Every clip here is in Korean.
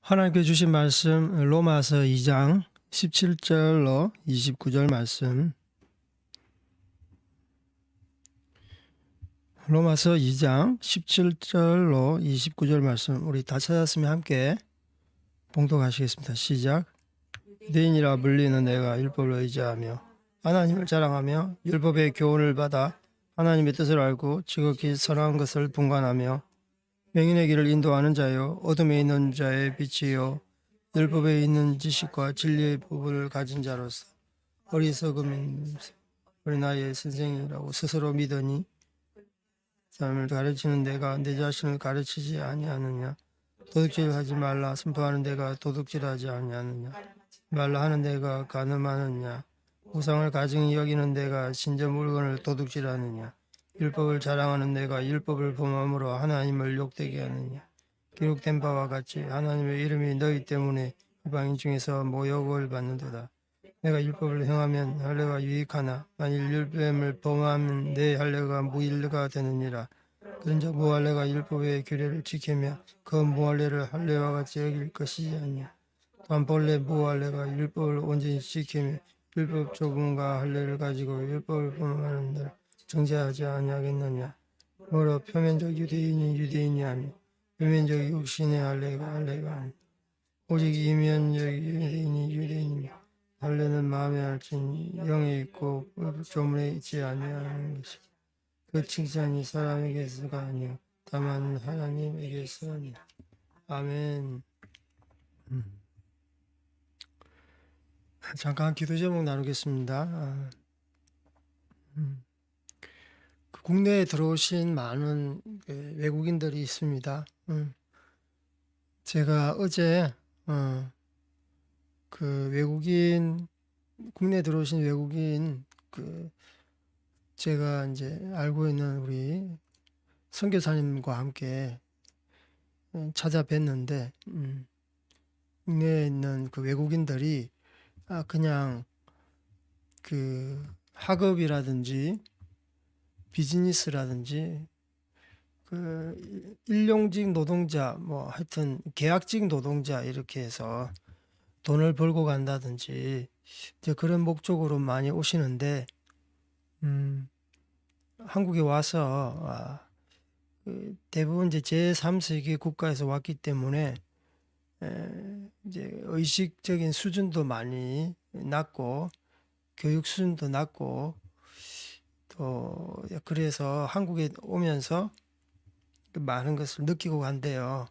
하나님께 주신 말씀 로마서 2장 17절로 29절 말씀. 로마서 2장 17절로 29절 말씀 우리 다 찾았으면 함께 봉독하시겠습니다. 시작. 유대인이라 불리는 내가 율법을 의지하며 하나님을 자랑하며 율법의 교훈을 받아 하나님의 뜻을 알고 지극히 선한 것을 분간하며 명인의 길을 인도하는 자요 어둠에 있는 자의 빛이요 율법에 있는 지식과 진리의 부분을 가진 자로서 어리석음인 우리 나이의 선생이라고 스스로 믿으니 사람을 가르치는 내가 내 자신을 가르치지 아니하느냐. 도둑질하지 말라 선포하는 내가 도둑질하지 아니하느냐. 말라 하는 내가 간음하느냐. 우상을 가증히 여기는 내가 진짜 물건을 도둑질하느냐. 율법을 자랑하는 내가 율법을 범함으로 하나님을 욕되게 하느냐. 기록된 바와 같이 하나님의 이름이 너희 때문에 이방인 중에서 모욕을 받는도다. 내가 율법을 행하면 할례가 유익하나 만일 율법을 범하면 내 할례가 무일가 되느니라. 그런즉 무할례가 율법의 규례를 지키며 그 무할례를 할례와 같이 여길 것이지 아니냐. 또한 본래 무할례가 율법을 온전히 지키며 율법 조금과 할례를 가지고 율법을 범하는 날 정죄하지 아니하겠느냐. 뭐로 표면적 유대인이 유대인이 아니 표면적 육신의 할례가 아니 오직 이면적 유대인이 유대인이며 할례는 마음에 할진 영에 있고 조문에 있지 아니하는 것이 그 칭찬이 사람에게서가 아니요 다만 하나님에게서니. 아멘. 잠깐 기도 제목 나누겠습니다. 국내에 들어오신 많은 외국인들이 있습니다. 제가 어제 그 외국인 국내에 들어오신 외국인 제가 이제 알고 있는 우리 선교사님과 함께 찾아뵀는데 국내에 있는 그 외국인들이 그냥 그 학업이라든지 비즈니스라든지 그 일용직 노동자 뭐 하여튼 계약직 노동자 이렇게 해서 돈을 벌고 간다든지 이제 그런 목적으로 많이 오시는데 한국에 와서 대부분 이제 제3세계 국가에서 왔기 때문에 이제 의식적인 수준도 많이 낮고 교육 수준도 낮고 또 그래서 한국에 오면서 많은 것을 느끼고 간대요.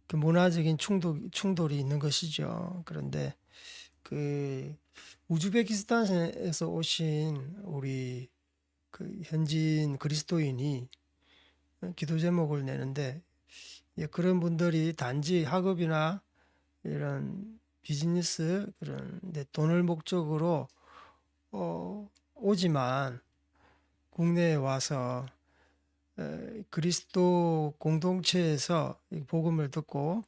그 문화적인 충돌이 있는 것이죠. 그런데 그 우즈베키스탄에서 오신 우리 그 현지인 그리스도인이 기도 제목을 내는데 그런 분들이 단지 학업이나 이런 비즈니스 그런 데 돈을 목적으로 오지만 국내에 와서 그리스도 공동체에서 복음을 듣고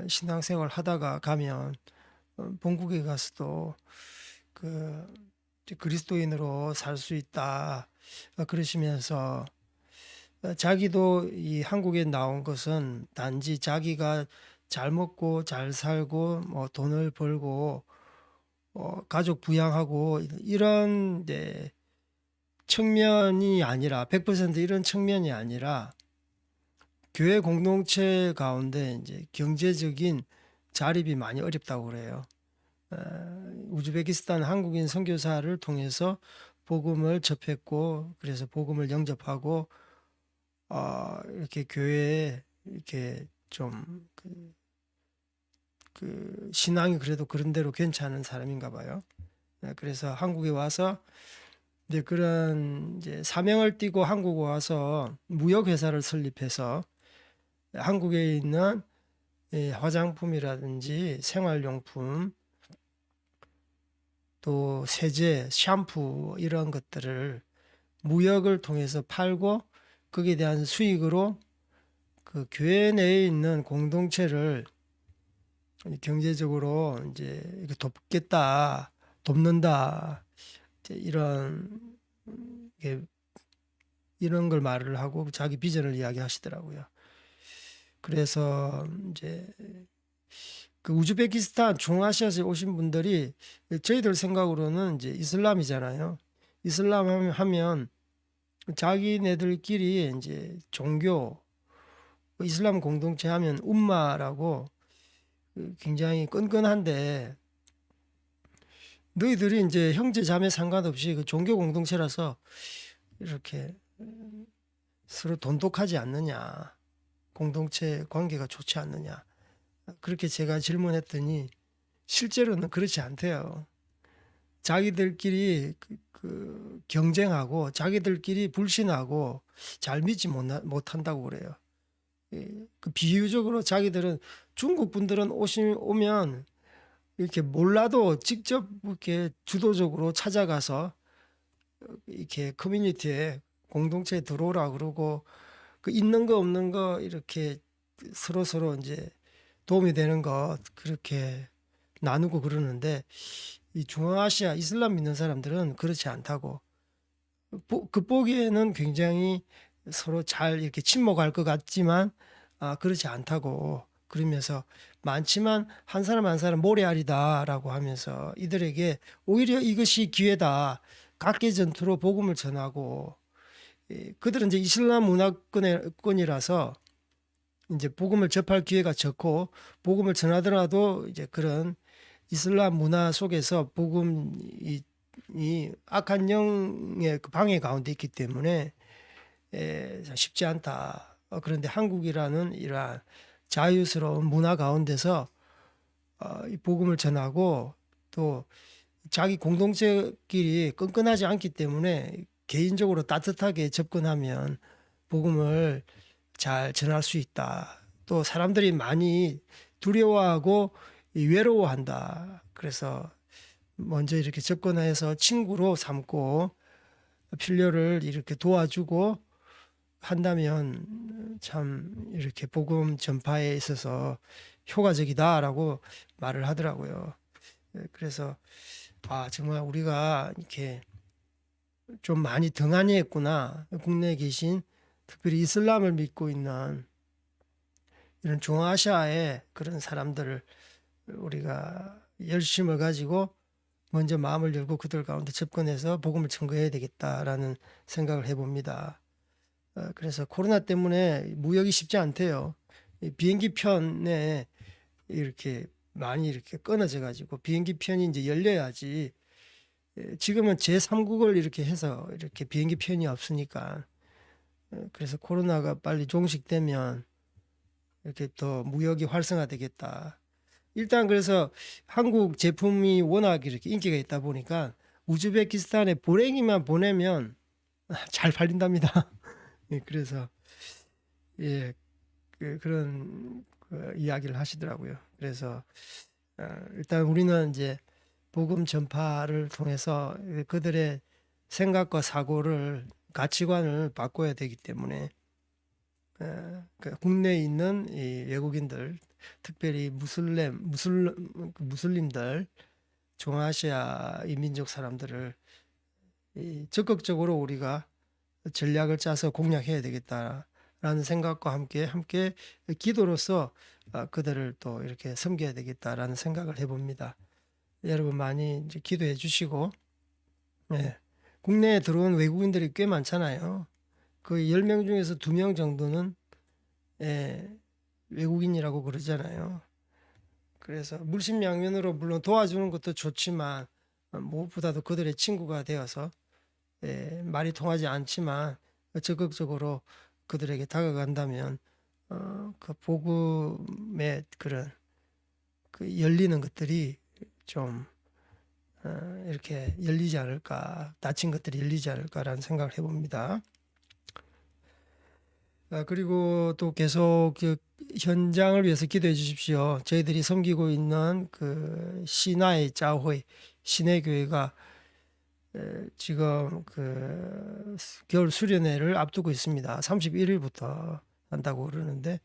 신앙생활 하다가 가면 본국에 가서도 그 그리스도인으로 살 수 있다 그러시면서 자기도 이 한국에 나온 것은 단지 자기가 잘 먹고 잘 살고 뭐 돈을 벌고 가족 부양하고 이런 측면이 아니라 100% 이런 측면이 아니라 교회 공동체 가운데 이제 경제적인 자립이 많이 어렵다고 그래요. 우즈베키스탄 한국인 선교사를 통해서 복음을 접했고 그래서 복음을 영접하고 이렇게 교회에 이렇게 좀 그 신앙이 그래도 그런 대로 괜찮은 사람인가 봐요. 그래서 한국에 와서 이제 그런 이제 사명을 띠고 한국에 와서 무역 회사를 설립해서 한국에 있는 화장품이라든지 생활용품 또 세제, 샴푸 이런 것들을 무역을 통해서 팔고 거기에 대한 수익으로 그 교회 내에 있는 공동체를 경제적으로 이제 돕겠다, 돕는다 이런 이런 걸 말을 하고 자기 비전을 이야기하시더라고요. 그래서 이제 그 우즈베키스탄 중앙아시아에서 오신 분들이 저희들 생각으로는 이제 이슬람이잖아요. 이슬람 하면 자기네들끼리 이제 종교 이슬람 공동체 하면 umma라고 굉장히 끈끈한데 너희들이 이제 형제 자매 상관없이 그 종교 공동체라서 이렇게 서로 돈독하지 않느냐, 공동체 관계가 좋지 않느냐, 그렇게 제가 질문했더니 실제로는 그렇지 않대요. 자기들끼리 경쟁하고 자기들끼리 불신하고 잘 믿지 못한다고 그래요. 그 비유적으로 자기들은 중국 분들은 오면 이렇게 몰라도 직접 이렇게 주도적으로 찾아가서 이렇게 커뮤니티에 공동체에 들어오라 그러고 그 있는 거 없는 거 이렇게 서로 이제 도움이 되는 것 그렇게 나누고 그러는데 이 중앙아시아 이슬람 믿는 사람들은 그렇지 않다고 그 보기에는 굉장히 서로 잘 이렇게 친목할 것 같지만 그렇지 않다고 그러면서 많지만 한 사람 한 사람 모래알이다라고 하면서 이들에게 오히려 이것이 기회다. 각계 전투로 복음을 전하고 그들은 이제 이슬람 문화권이라서 이제 복음을 접할 기회가 적고 복음을 전하더라도 이제 그런 이슬람 문화 속에서 복음이 악한 영의 그 방해 가운데 있기 때문에 쉽지 않다. 그런데 한국이라는 이러한 자유스러운 문화 가운데서 이 복음을 전하고 또 자기 공동체끼리 끈끈하지 않기 때문에 개인적으로 따뜻하게 접근하면 복음을 잘 전할 수 있다. 또 사람들이 많이 두려워하고 외로워한다. 그래서 먼저 이렇게 접근해서 친구로 삼고 필요를 이렇게 도와주고 한다면 참 이렇게 복음 전파에 있어서 효과적이다라고 말을 하더라고요. 그래서 정말 우리가 이렇게 좀 많이 등한히 했구나. 국내에 계신 특별히 이슬람을 믿고 있는 이런 중앙아시아의 그런 사람들을 우리가 열심을 가지고 먼저 마음을 열고 그들 가운데 접근해서 복음을 전거해야 되겠다라는 생각을 해봅니다. 그래서 코로나 때문에 무역이 쉽지 않대요. 비행기 편에 이렇게 많이 이렇게 끊어져 가지고 비행기 편이 이제 열려야지. 지금은 제3국을 이렇게 해서 이렇게 비행기 편이 없으니까 그래서 코로나가 빨리 종식되면 이렇게 더 무역이 활성화되겠다. 일단 그래서 한국 제품이 워낙 이렇게 인기가 있다 보니까 우즈베키스탄에 보랭이만 보내면 잘 팔린답니다. 그래서 예, 그런 이야기를 하시더라고요. 그래서 일단 우리는 이제 복음 전파를 통해서 그들의 생각과 사고를 가치관을 바꿔야 되기 때문에 국내에 있는 이 외국인들, 특별히 무슬림들, 중앙아시아 이민족 사람들을 적극적으로 우리가 전략을 짜서 공략해야 되겠다라는 생각과 함께 기도로서 그들을 또 이렇게 섬겨야 되겠다라는 생각을 해봅니다. 여러분 많이 이제 기도해 주시고, 국내에 들어온 외국인들이 꽤 많잖아요. 그 10명 중에서 2명 정도는 외국인이라고 그러잖아요. 그래서 물심양면으로 물론 도와주는 것도 좋지만 무엇보다도 그들의 친구가 되어서 말이 통하지 않지만 적극적으로 그들에게 다가간다면 그 복음의 그런 그 열리는 것들이 좀 이렇게 열리지 않을까, 닫힌 것들이 열리지 않을까라는 생각을 해봅니다. 그리고 또 계속 그 현장을 위해서 기도해 주십시오. 저희들이 섬기고 있는 그 시나이 짜호이 시내교회가 지금 그 겨울 수련회를 앞두고 있습니다. 31일부터 한다고 그러는데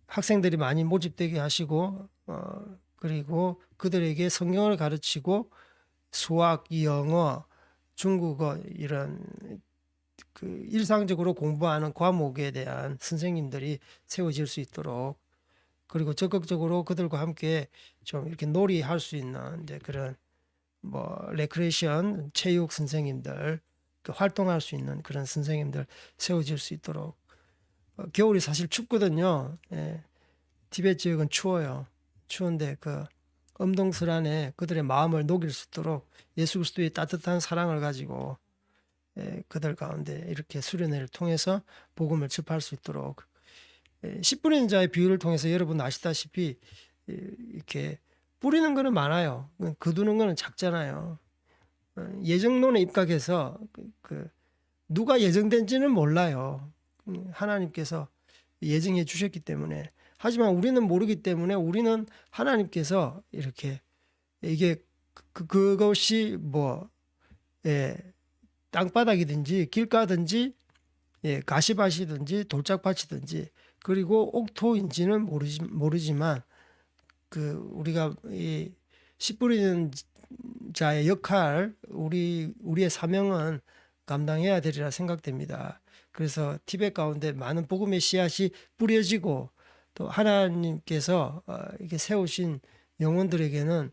학생들이 많이 모집되게 하시고 그리고 그들에게 성경을 가르치고 수학, 영어, 중국어 이런 그 일상적으로 공부하는 과목에 대한 선생님들이 세워질 수 있도록, 그리고 적극적으로 그들과 함께 좀 이렇게 놀이할 수 있는 이제 그런 뭐 레크레이션 체육 선생님들, 그 활동할 수 있는 그런 선생님들 세워질 수 있도록. 겨울이 사실 춥거든요. 예. 티베트 지역은 추워요. 추운데 그 엄동설 안에 그들의 마음을 녹일 수 있도록 예수 그리스도의 따뜻한 사랑을 가지고 그들 가운데 이렇게 수련회를 통해서 복음을 접할 수 있도록, 씨 뿌리는 자의 비유를 통해서 여러분 아시다시피 이렇게 뿌리는 거는 많아요. 거두는 거는 작잖아요. 예정론에 입각해서 누가 예정된지는 몰라요. 하나님께서 예정해 주셨기 때문에. 하지만 우리는 모르기 때문에 우리는 하나님께서 이렇게 이게 그것이 뭐 땅바닥이든지 길가든지 가시밭이든지 돌짝밭이든지 그리고 옥토인지는 모르지만 우리가 이 씨 뿌리는 자의 역할, 우리의 사명은 감당해야 되리라 생각됩니다. 그래서 티벳 가운데 많은 복음의 씨앗이 뿌려지고 또 하나님께서 이렇게 세우신 영혼들에게는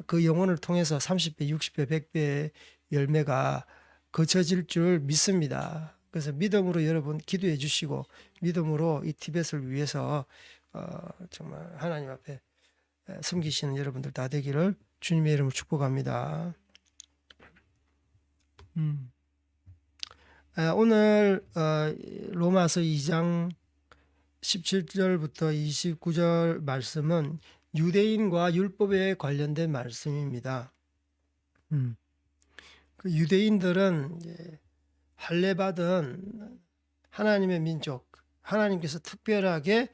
그 영혼을 통해서 30배, 60배, 100배의 열매가 거쳐질 줄 믿습니다. 그래서 믿음으로 여러분 기도해 주시고 믿음으로 이 티벳을 위해서 정말 하나님 앞에 섬기시는 여러분들 다 되기를 주님의 이름으로 축복합니다. 오늘 로마서 2장 17절부터 29절 말씀은 유대인과 율법에 관련된 말씀입니다. 그 유대인들은 할례받은 하나님의 민족, 하나님께서 특별하게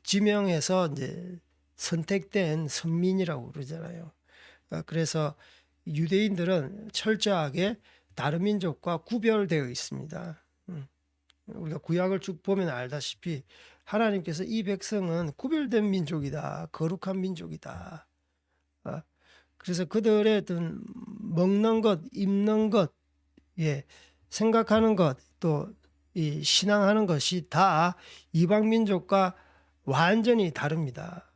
지명해서 이제 선택된 선민이라고 그러잖아요. 그래서 유대인들은 철저하게 다른 민족과 구별되어 있습니다. 우리가 구약을 쭉 보면 알다시피 하나님께서 이 백성은 구별된 민족이다, 거룩한 민족이다. 그래서 그들의 어떤 먹는 것, 입는 것, 생각하는 것, 또 이 신앙하는 것이 다 이방 민족과 완전히 다릅니다.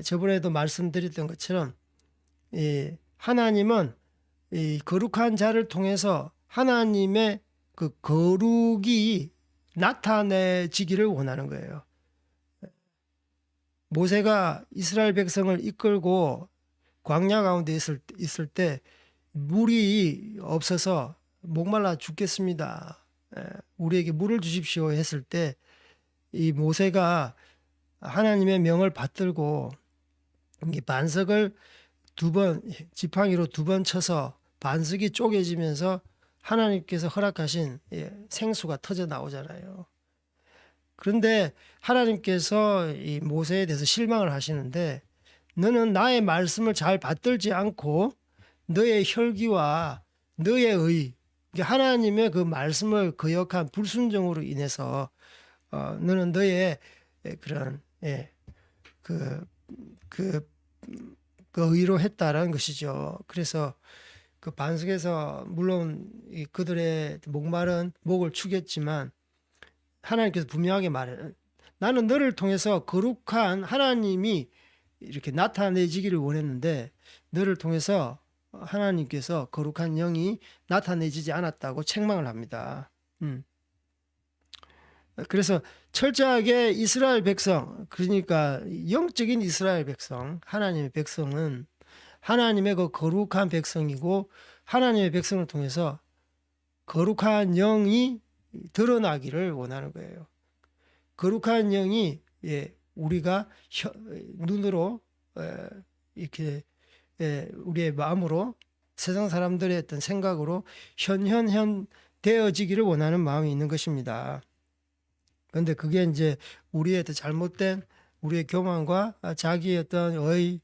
저번에도 말씀드렸던 것처럼 하나님은 이 거룩한 자를 통해서 하나님의 그 거룩이 나타내지기를 원하는 거예요. 모세가 이스라엘 백성을 이끌고 광야 가운데 있을 때 물이 없어서 목말라 죽겠습니다. 우리에게 물을 주십시오 했을 때 이 모세가 하나님의 명을 받들고 반석을 지팡이로 2번 쳐서 반석이 쪼개지면서 하나님께서 허락하신 생수가 터져 나오잖아요. 그런데 하나님께서 이 모세에 대해서 실망을 하시는데, 너는 나의 말씀을 잘 받들지 않고 너의 혈기와 너의 의, 하나님의 그 말씀을 거역한 불순종으로 인해서 너는 너의 그런 그 의로 했다라는 것이죠. 그래서 그 반석에서 물론 그들의 목마른 목을 축였지만 하나님께서 분명하게 말해요. 나는 너를 통해서 거룩한 하나님이 이렇게 나타내지기를 원했는데 너를 통해서 하나님께서 거룩한 영이 나타내지지 않았다고 책망을 합니다. 그래서 철저하게 이스라엘 백성, 그러니까 영적인 이스라엘 백성, 하나님의 백성은 하나님의 그 거룩한 백성이고 하나님의 백성을 통해서 거룩한 영이 드러나기를 원하는 거예요. 거룩한 영이 우리가 눈으로 이렇게 우리의 마음으로 세상 사람들의 어떤 생각으로 현현 되어지기를 원하는 마음이 있는 것입니다. 그런데 그게 이제 우리의 잘못된 우리의 교만과 자기의 어떤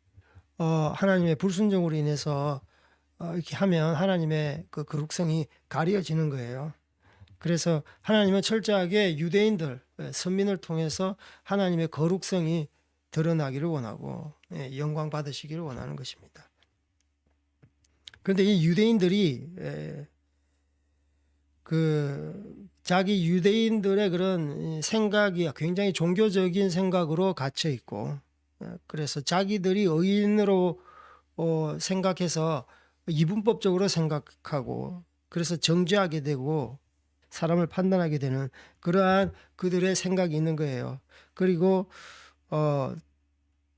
하나님의 불순종으로 인해서 이렇게 하면 하나님의 그 거룩성이 가려지는 거예요. 그래서 하나님은 철저하게 유대인들, 선민을 통해서 하나님의 거룩성이 드러나기를 원하고 영광 받으시기를 원하는 것입니다. 그런데 이 유대인들이 자기 유대인들의 그런 생각이 굉장히 종교적인 생각으로 갇혀 있고, 그래서 자기들이 의인으로 생각해서 이분법적으로 생각하고, 그래서 정죄하게 되고 사람을 판단하게 되는 그러한 그들의 생각이 있는 거예요. 그리고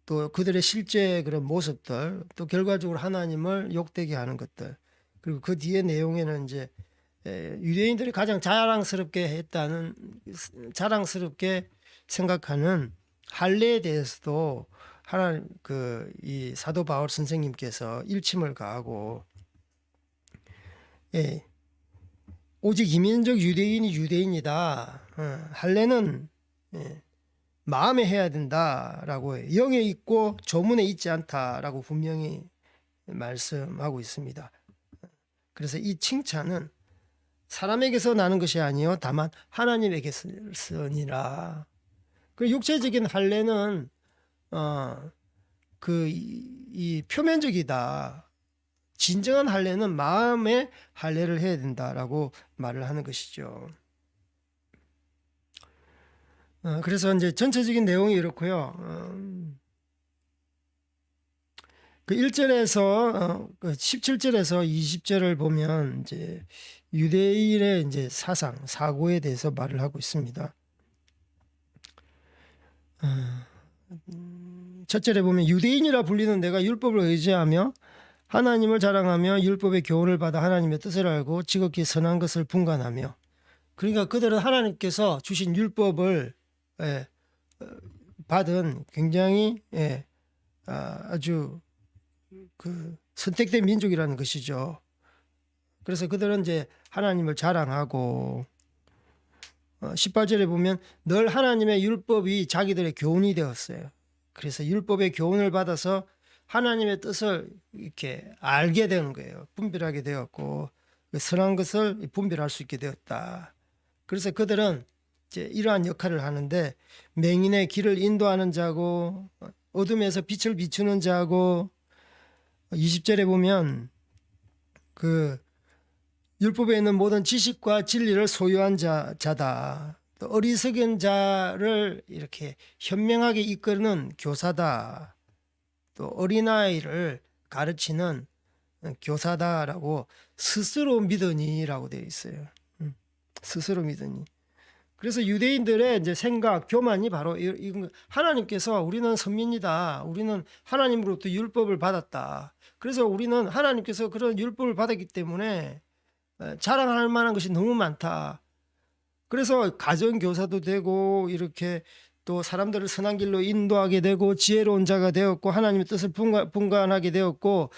또 그들의 실제 그런 모습들, 또 결과적으로 하나님을 욕되게 하는 것들, 그리고 그 뒤에 내용에는 이제 유대인들이 가장 자랑스럽게 생각하는 할례에 대해서도 하나님 이 사도 바울 선생님께서 일침을 가하고, 오직 이민족 유대인이 유대인이다. 할례는 마음에 해야 된다라고 해요. 영에 있고 조문에 있지 않다라고 분명히 말씀하고 있습니다. 그래서 이 칭찬은 사람에게서 나는 것이 아니요 다만 하나님에게서니라. 그 육체적인 할례는 이 표면적이다. 진정한 할례는 마음의 할례를 해야 된다라고 말을 하는 것이죠. 그래서 이제 전체적인 내용이 이렇고요. 그 1절에서 17절에서 20절을 보면 이제 유대인의 이제 사고에 대해서 말을 하고 있습니다. 첫절에 보면 유대인이라 불리는 내가 율법을 의지하며 하나님을 자랑하며 율법의 교훈을 받아 하나님의 뜻을 알고 지극히 선한 것을 분간하며, 그러니까 그들은 하나님께서 주신 율법을 받은 굉장히 아주 선택된 민족이라는 것이죠. 그래서 그들은 이제 하나님을 자랑하고, 18절에 보면 늘 하나님의 율법이 자기들의 교훈이 되었어요. 그래서 율법의 교훈을 받아서 하나님의 뜻을 이렇게 알게 되는 거예요. 분별하게 되었고, 선한 것을 분별할 수 있게 되었다. 그래서 그들은 이제 이러한 역할을 하는데, 맹인의 길을 인도하는 자고, 어둠에서 빛을 비추는 자고, 20절에 보면 율법에 있는 모든 지식과 진리를 소유한 자다. 또 어리석은 자를 이렇게 현명하게 이끄는 교사다. 또 어린아이를 가르치는 교사다라고 스스로 믿으니라고 되어 있어요. 스스로 믿으니. 그래서 유대인들의 이제 생각, 교만이 바로 하나님께서 우리는 선민이다. 우리는 하나님으로부터 율법을 받았다. 그래서 우리는 하나님께서 그런 율법을 받았기 때문에 자랑할 만한 것이 너무 많다. 그래서 가정교사도 되고 이렇게 또 사람들을 선한 길로 인도하게 되고 지혜로운 자가 되었고 하나님의 뜻을 분간하게 되었고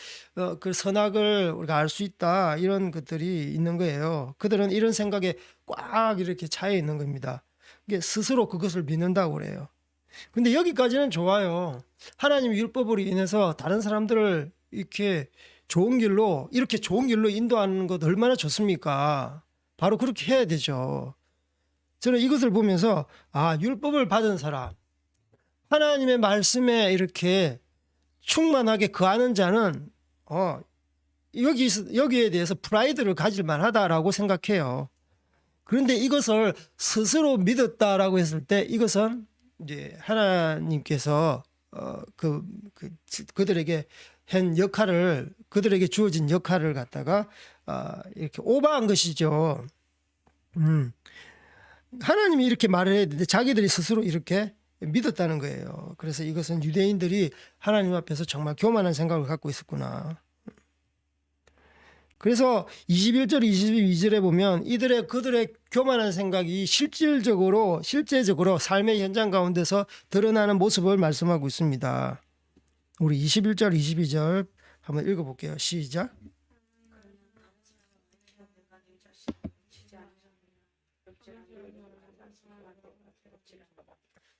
그 선악을 우리가 알 수 있다. 이런 것들이 있는 거예요. 그들은 이런 생각에 꽉 이렇게 차여 있는 겁니다. 이게 스스로 그것을 믿는다고 그래요. 근데 여기까지는 좋아요. 하나님 율법으로 인해서 다른 사람들을 이렇게 좋은 길로 인도하는 것 얼마나 좋습니까? 바로 그렇게 해야 되죠. 저는 이것을 보면서 율법을 받은 사람, 하나님의 말씀에 이렇게 충만하게 거하는 자는 여기에 대해서 프라이드를 가질 만하다라고 생각해요. 그런데 이것을 스스로 믿었다라고 했을 때 이것은 이제 하나님께서 그들에게 그들에게 주어진 역할을 갖다가 이렇게 오버한 것이죠. 하나님이 이렇게 말을 해야 되는데 자기들이 스스로 이렇게 믿었다는 거예요. 그래서 이것은 유대인들이 하나님 앞에서 정말 교만한 생각을 갖고 있었구나. 그래서 21절, 22절에 보면 그들의 교만한 생각이 실제적으로 삶의 현장 가운데서 드러나는 모습을 말씀하고 있습니다. 우리 21절, 22절 한번 읽어볼게요. 시작.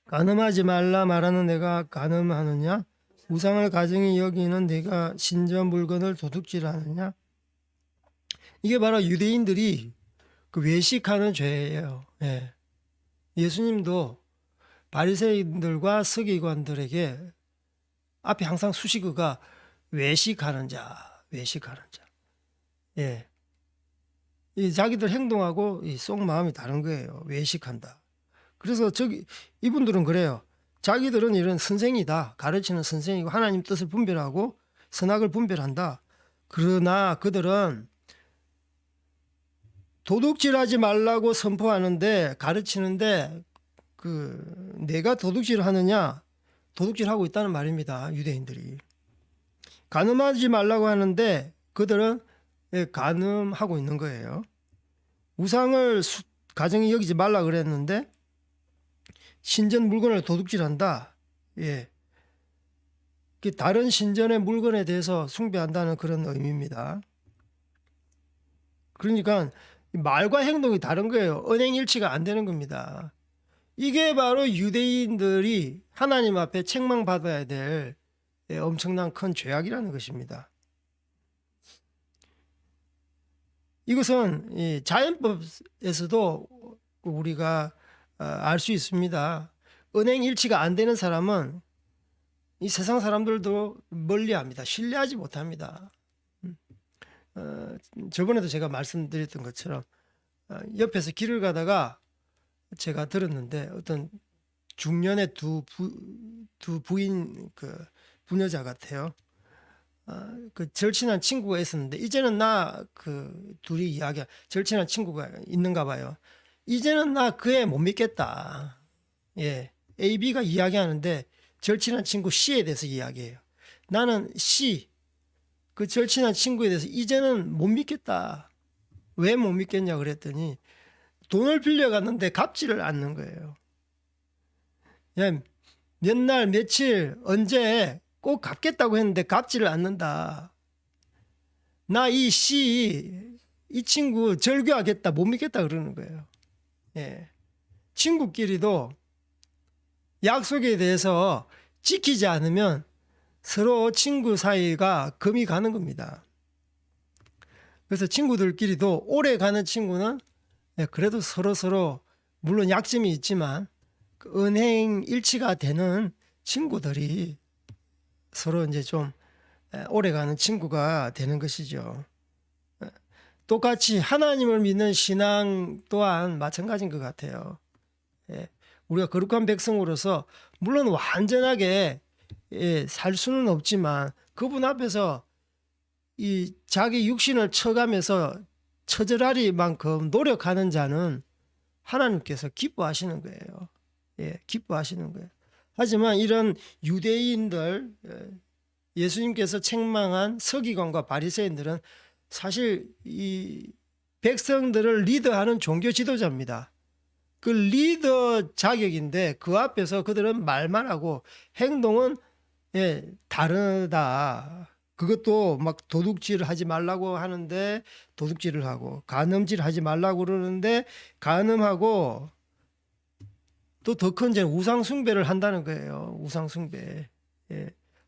간음하지 말라 말하는 내가 간음하느냐? 우상을 가증히 여기는 내가 신전 물건을 도둑질하느냐? 이게 바로 유대인들이 외식하는 죄예요. 예수님도 바리새인들과 서기관들에게 앞에 항상 수식어가 외식하는 자. 이 자기들 행동하고 이 속 마음이 다른 거예요. 외식한다. 그래서 이분들은 그래요. 자기들은 이런 선생이다. 가르치는 선생이고 하나님 뜻을 분별하고 선악을 분별한다. 그러나 그들은 도둑질하지 말라고 선포하는데 가르치는데 내가 도둑질을 하느냐? 도둑질하고 있다는 말입니다. 유대인들이. 간음하지 말라고 하는데 그들은 간음하고 있는 거예요. 우상을 가정에 여기지 말라 그랬는데 신전 물건을 도둑질한다. 예. 다른 신전의 물건에 대해서 숭배한다는 그런 의미입니다. 그러니까 말과 행동이 다른 거예요. 언행일치가 안 되는 겁니다. 이게 바로 유대인들이 하나님 앞에 책망받아야 될 엄청난 큰 죄악이라는 것입니다. 이것은 자연법에서도 우리가 알 수 있습니다. 언행일치가 안 되는 사람은 이 세상 사람들도 멀리합니다. 신뢰하지 못합니다. 저번에도 제가 말씀드렸던 것처럼 옆에서 길을 가다가 제가 들었는데 어떤 중년의 두 부인 부녀자 같아요. 절친한 친구가 있었는데 이제는 둘이 이야기 절친한 친구가 있는가 봐요. 이제는 나 그 애 못 믿겠다. 예, A, B가 이야기하는데 절친한 친구 C에 대해서 이야기해요. 나는 C, 그 절친한 친구에 대해서 이제는 못 믿겠다. 왜 못 믿겠냐 그랬더니 돈을 빌려갔는데 갚지를 않는 거예요. 몇 날 며칠 언제 꼭 갚겠다고 했는데 갚지를 않는다. 나 이 C, 이 친구 절교하겠다 못 믿겠다 그러는 거예요. 예. 친구끼리도 약속에 대해서 지키지 않으면 서로 친구 사이가 금이 가는 겁니다. 그래서 친구들끼리도 오래 가는 친구는 그래도 서로 물론 약점이 있지만 은행 일치가 되는 친구들이 서로 이제 좀 오래 가는 친구가 되는 것이죠. 똑같이 하나님을 믿는 신앙 또한 마찬가지인 것 같아요. 우리가 거룩한 백성으로서 물론 완전하게 살 수는 없지만 그분 앞에서 이 자기 육신을 쳐가면서 처절하리만큼 노력하는 자는 하나님께서 기뻐하시는 거예요. 기뻐하시는 거예요. 하지만 이런 유대인들, 예수님께서 책망한 서기관과 바리새인들은 사실 이 백성들을 리더하는 종교 지도자입니다. 그 리더 자격인데 그 앞에서 그들은 말만 하고 행동은 다르다. 그것도 막 도둑질 하지 말라고 하는데 도둑질을 하고 간음질 하지 말라고 그러는데 간음하고 또 더 큰 죄는 우상 숭배를 한다는 거예요. 우상 숭배.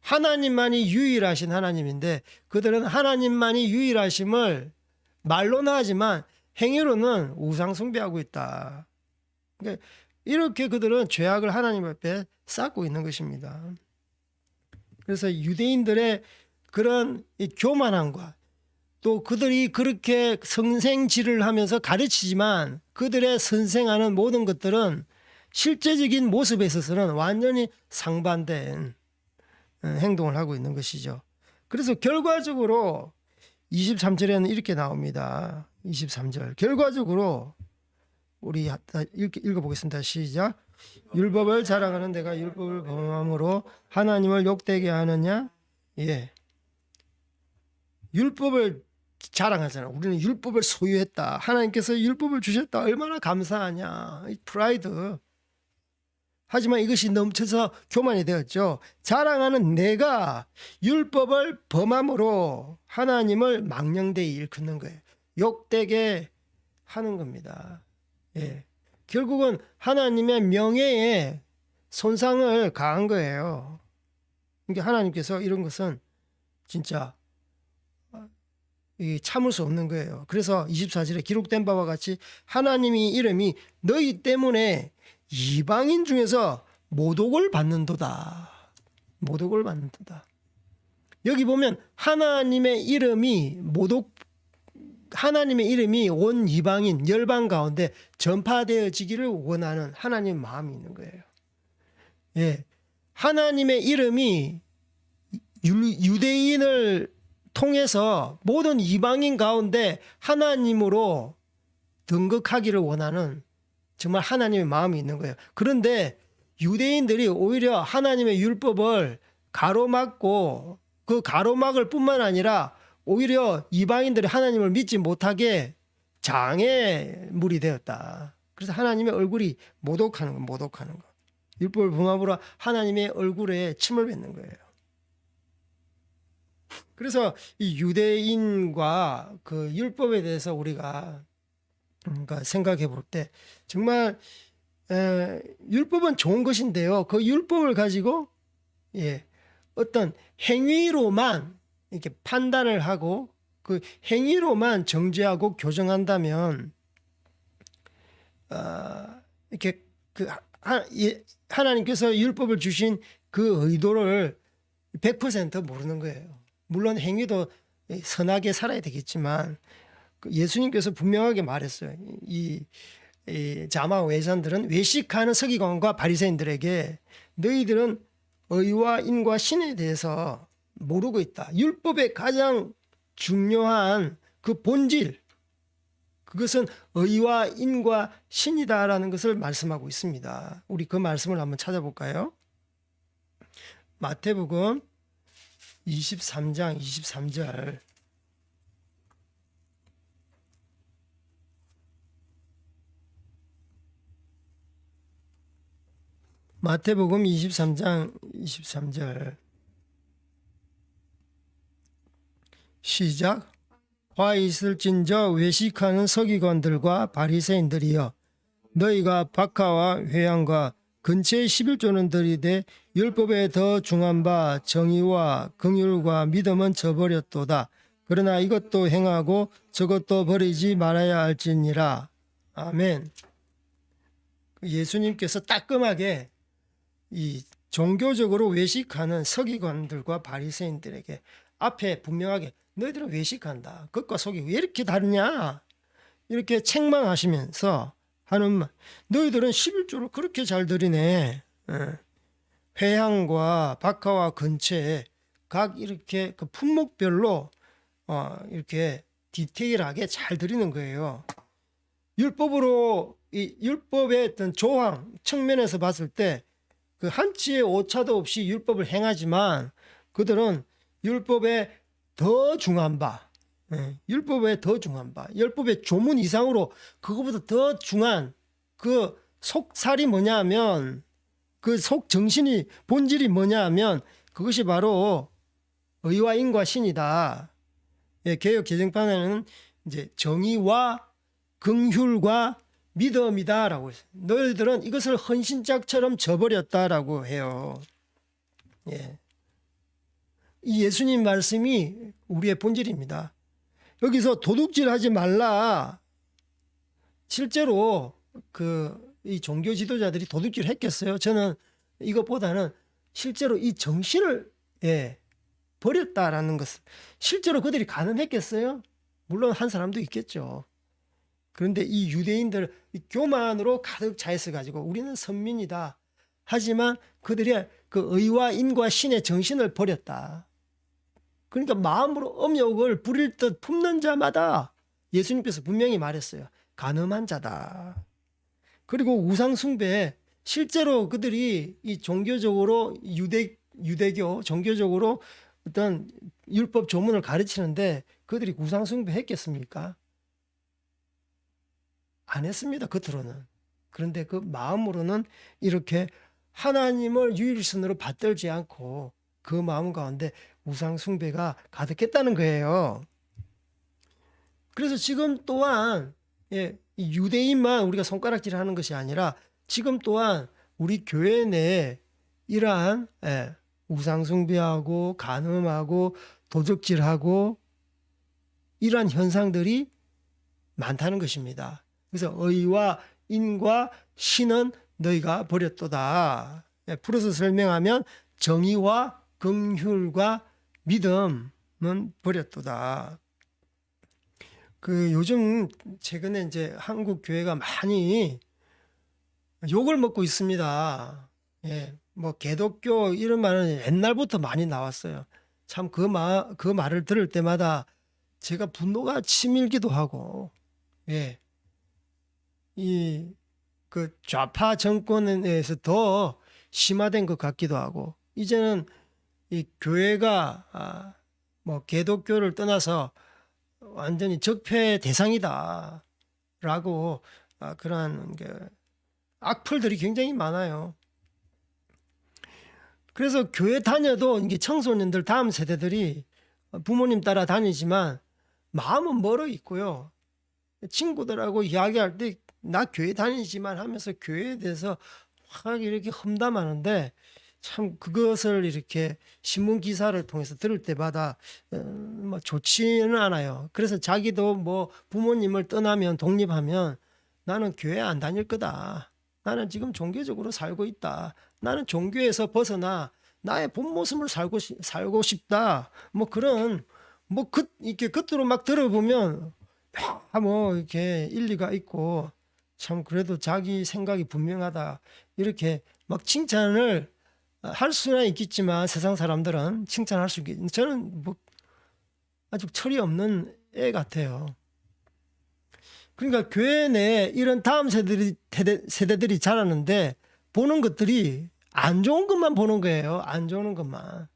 하나님만이 유일하신 하나님인데 그들은 하나님만이 유일하심을 말로는 하지만 행위로는 우상 숭배하고 있다. 그러니까 이렇게 그들은 죄악을 하나님 앞에 쌓고 있는 것입니다. 그래서 유대인들의 그런 이 교만함과 또 그들이 그렇게 선생질을 하면서 가르치지만 그들의 선생하는 모든 것들은 실제적인 모습에 있어서는 완전히 상반된 행동을 하고 있는 것이죠. 그래서 결과적으로 23절에는 이렇게 나옵니다. 23절. 결과적으로 우리 읽어보겠습니다. 시작. 율법을 자랑하는 내가 율법을 범함으로 하나님을 욕되게 하느냐? 예. 율법을 자랑하잖아. 우리는 율법을 소유했다. 하나님께서 율법을 주셨다. 얼마나 감사하냐. 이 프라이드. 하지만 이것이 넘쳐서 교만이 되었죠. 자랑하는 내가 율법을 범함으로 하나님을 망령되이 일컫는 거예요. 욕되게 하는 겁니다. 결국은 하나님의 명예에 손상을 가한 거예요. 그러니까 하나님께서 이런 것은 진짜 참을 수 없는 거예요. 그래서 24절에 기록된 바와 같이 하나님의 이름이 너희 때문에 이방인 중에서 모독을 받는도다. 모독을 받는도다. 여기 보면 하나님의 이름이 하나님의 이름이 온 이방인 열방 가운데 전파되어지기를 원하는 하나님의 마음이 있는 거예요. 예, 하나님의 이름이 유대인을 통해서 모든 이방인 가운데 하나님으로 등극하기를 원하는 정말 하나님의 마음이 있는 거예요. 그런데 유대인들이 오히려 하나님의 율법을 가로막고 그 가로막을 뿐만 아니라 오히려 이방인들이 하나님을 믿지 못하게 장애물이 되었다. 그래서 하나님의 얼굴이 모독하는 거, 모독하는 거. 율법을 범함으로 하나님의 얼굴에 침을 뱉는 거예요. 그래서 이 유대인과 그 율법에 대해서 우리가 그러니까 생각해 볼 때 정말 율법은 좋은 것인데요. 그 율법을 가지고 어떤 행위로만 이렇게 판단을 하고 그 행위로만 정죄하고 교정한다면 이렇게 하나님께서 율법을 주신 그 의도를 100% 모르는 거예요. 물론 행위도 선하게 살아야 되겠지만 예수님께서 분명하게 말했어요. 이 자마 외산들은 외식하는 서기관과 바리새인들에게 너희들은 의와 인과 신에 대해서 모르고 있다. 율법의 가장 중요한 그 본질, 그것은 의와 인과 신이다라는 것을 말씀하고 있습니다. 우리 그 말씀을 한번 찾아볼까요? 마태복음 23장 23절. 마태복음 23장 23절. 시작. 화 있을진저 외식하는 서기관들과 바리새인들이여, 너희가 박하와 회양과 근처에 11조는 들이되 율법에 더 중한 바 정의와 긍휼과 믿음은 저버렸도다. 그러나 이것도 행하고 저것도 버리지 말아야 할지니라. 아멘. 예수님께서 따끔하게 이 종교적으로 외식하는 서기관들과 바리새인들에게 앞에 분명하게 너희들은 외식한다. 겉과 속이 왜 이렇게 다르냐? 이렇게 책망하시면서 하는 말. 너희들은 11조를 그렇게 잘 드리네. 회향과 박하와 근처에 각 이렇게 그 품목별로 이렇게 디테일하게 잘 드리는 거예요. 율법으로 이 율법의 어떤 조항 측면에서 봤을 때 그 한치의 오차도 없이 율법을 행하지만 그들은 율법에 더 중한 바, 율법에 더 중한 바, 율법의 조문 이상으로 그거보다 더 중한 그 속살이 뭐냐 하면 그 속 정신이 본질이 뭐냐 하면 그것이 바로 의와 인과 신이다. 개역 개정판에는 이제 정의와 긍휼과 믿음이다라고 했어요. 너희들은 이것을 헌신짝처럼 저버렸다라고 해요. 이 예수님 말씀이 우리의 본질입니다. 여기서 도둑질하지 말라. 실제로 이 종교 지도자들이 도둑질 했겠어요? 저는 이것보다는 실제로 이 정신을 버렸다라는 것을 실제로 그들이 가늠했겠어요? 물론 한 사람도 있겠죠. 그런데 이 유대인들 교만으로 가득 차 있어 가지고 우리는 선민이다. 하지만 그들이 그 의와 인과 신의 정신을 버렸다. 그러니까 마음으로 음욕을 부릴 듯 품는 자마다 예수님께서 분명히 말했어요. 간음한 자다. 그리고 우상 숭배, 실제로 그들이 이 종교적으로 유대교 종교적으로 어떤 율법 조문을 가르치는데 그들이 우상 숭배 했겠습니까? 안 했습니다. 겉으로는. 그런데 그 마음으로는 이렇게 하나님을 유일신으로 받들지 않고 그 마음 가운데 우상 숭배가 가득했다는 거예요. 그래서 지금 또한 유대인만 우리가 손가락질하는 것이 아니라 지금 또한 우리 교회 내에 이러한 우상 숭배하고 간음하고 도적질하고 이러한 현상들이 많다는 것입니다. 그래서 의와 인과 신은 너희가 버렸도다. 풀어서 설명하면 정의와 긍휼과 믿음은 버렸도다. 그 요즘 최근에 이제 한국 교회가 많이 욕을 먹고 있습니다. 예, 뭐 개독교 이런 말은 옛날부터 많이 나왔어요. 참 그 말을 들을 때마다 제가 분노가 치밀기도 하고, 예, 이 그 좌파 정권에 의해서 더 심화된 것 같기도 하고, 이제는 이 교회가 뭐 개독교를 떠나서 완전히 적폐 대상이다라고 그러한 악플들이 굉장히 많아요. 그래서 교회 다녀도 이게 청소년들 다음 세대들이 부모님 따라 다니지만 마음은 멀어 있고요. 친구들하고 이야기할 때 나 교회 다니지만 하면서 교회에 대해서 확 이렇게 험담하는데 참 그것을 이렇게 신문 기사를 통해서 들을 때마다 뭐 좋지는 않아요. 그래서 자기도 뭐 부모님을 떠나면 독립하면 나는 교회 안 다닐 거다. 나는 지금 종교적으로 살고 있다. 나는 종교에서 벗어나 나의 본 모습을 살고 싶다. 뭐 그런 이렇게 겉으로 막 들어보면 뭐 이렇게 일리가 있고 참 그래도 자기 생각이 분명하다. 이렇게 막 칭찬을 할 수는 있겠지만 세상 사람들은 칭찬할 수 있겠. 저는 뭐 아주 철이 없는 애 같아요. 그러니까 교회 내에 이런 다음 세대들이 자라는데 보는 것들이 안 좋은 것만 보는 거예요. 안 좋은 것만.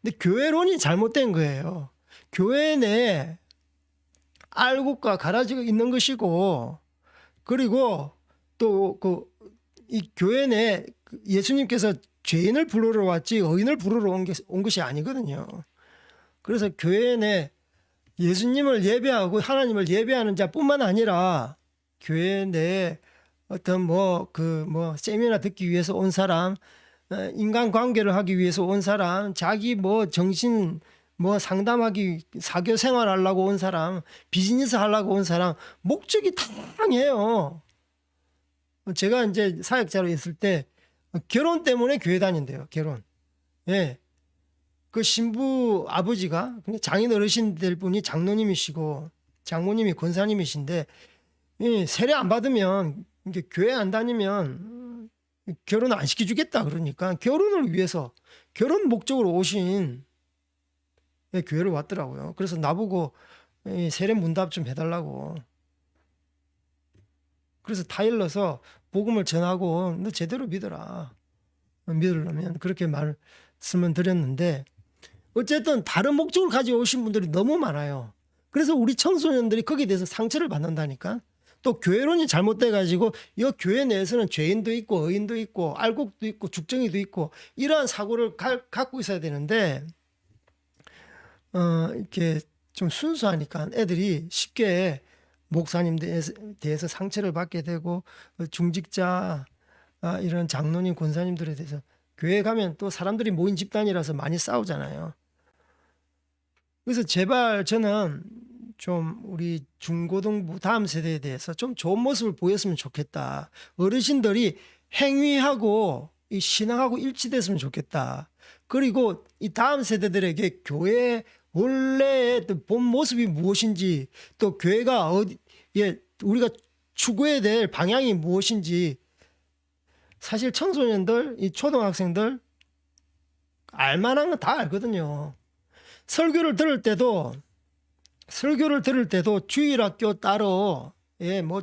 근데 교회론이 잘못된 거예요. 교회 내에 알곡과 가라지가 있는 것이고, 그리고 또 이 교회 내에 예수님께서 죄인을 부르러 왔지 의인을 부르러 온 것이 아니거든요. 그래서 교회 내 예수님을 예배하고 하나님을 예배하는 자뿐만 아니라 교회 내에 어떤 세미나 듣기 위해서 온 사람, 인간 관계를 하기 위해서 온 사람, 자기 정신 상담하기, 사교 생활하려고 온 사람, 비즈니스 하려고 온 사람, 목적이 다양해요. 제가 이제 사역자로 있을 때 결혼 때문에 교회 다닌대요. 결혼. 예. 그 신부 아버지가 장인 어르신들 분이 장로님이시고 장모님이 권사님이신데 세례 안 받으면 교회 안 다니면 결혼 안 시켜주겠다 그러니까 결혼을 위해서 결혼 목적으로 오신 교회를 왔더라고요. 그래서 나보고 세례 문답 좀 해달라고. 그래서 타일러서 복음을 전하고 너 제대로 믿어라. 믿으려면 그렇게 말씀을 드렸는데 어쨌든 다른 목적을 가지고 오신 분들이 너무 많아요. 그래서 우리 청소년들이 거기에 대해서 상처를 받는다니까. 또 교회론이 잘못돼 가지고 이 교회 내에서는 죄인도 있고 의인도 있고 알곡도 있고 죽정이도 있고 이러한 사고를 갖고 있어야 되는데 이렇게 좀 순수하니까 애들이 쉽게 목사님에 대해서 상처를 받게 되고 중직자 이런 장로님 권사님들에 대해서 교회 가면 또 사람들이 모인 집단이라서 많이 싸우잖아요. 그래서 제발 저는 좀 우리 중고등부 다음 세대에 대해서 좀 좋은 모습을 보였으면 좋겠다. 어르신들이 행위하고 이 신앙하고 일치됐으면 좋겠다. 그리고 이 다음 세대들에게 교회 원래의 본 모습이 무엇인지 또 교회가 우리가 추구해야 될 방향이 무엇인지 사실 청소년들, 이 초등학생들 알만한 건 다 알거든요. 설교를 들을 때도 주일학교 따로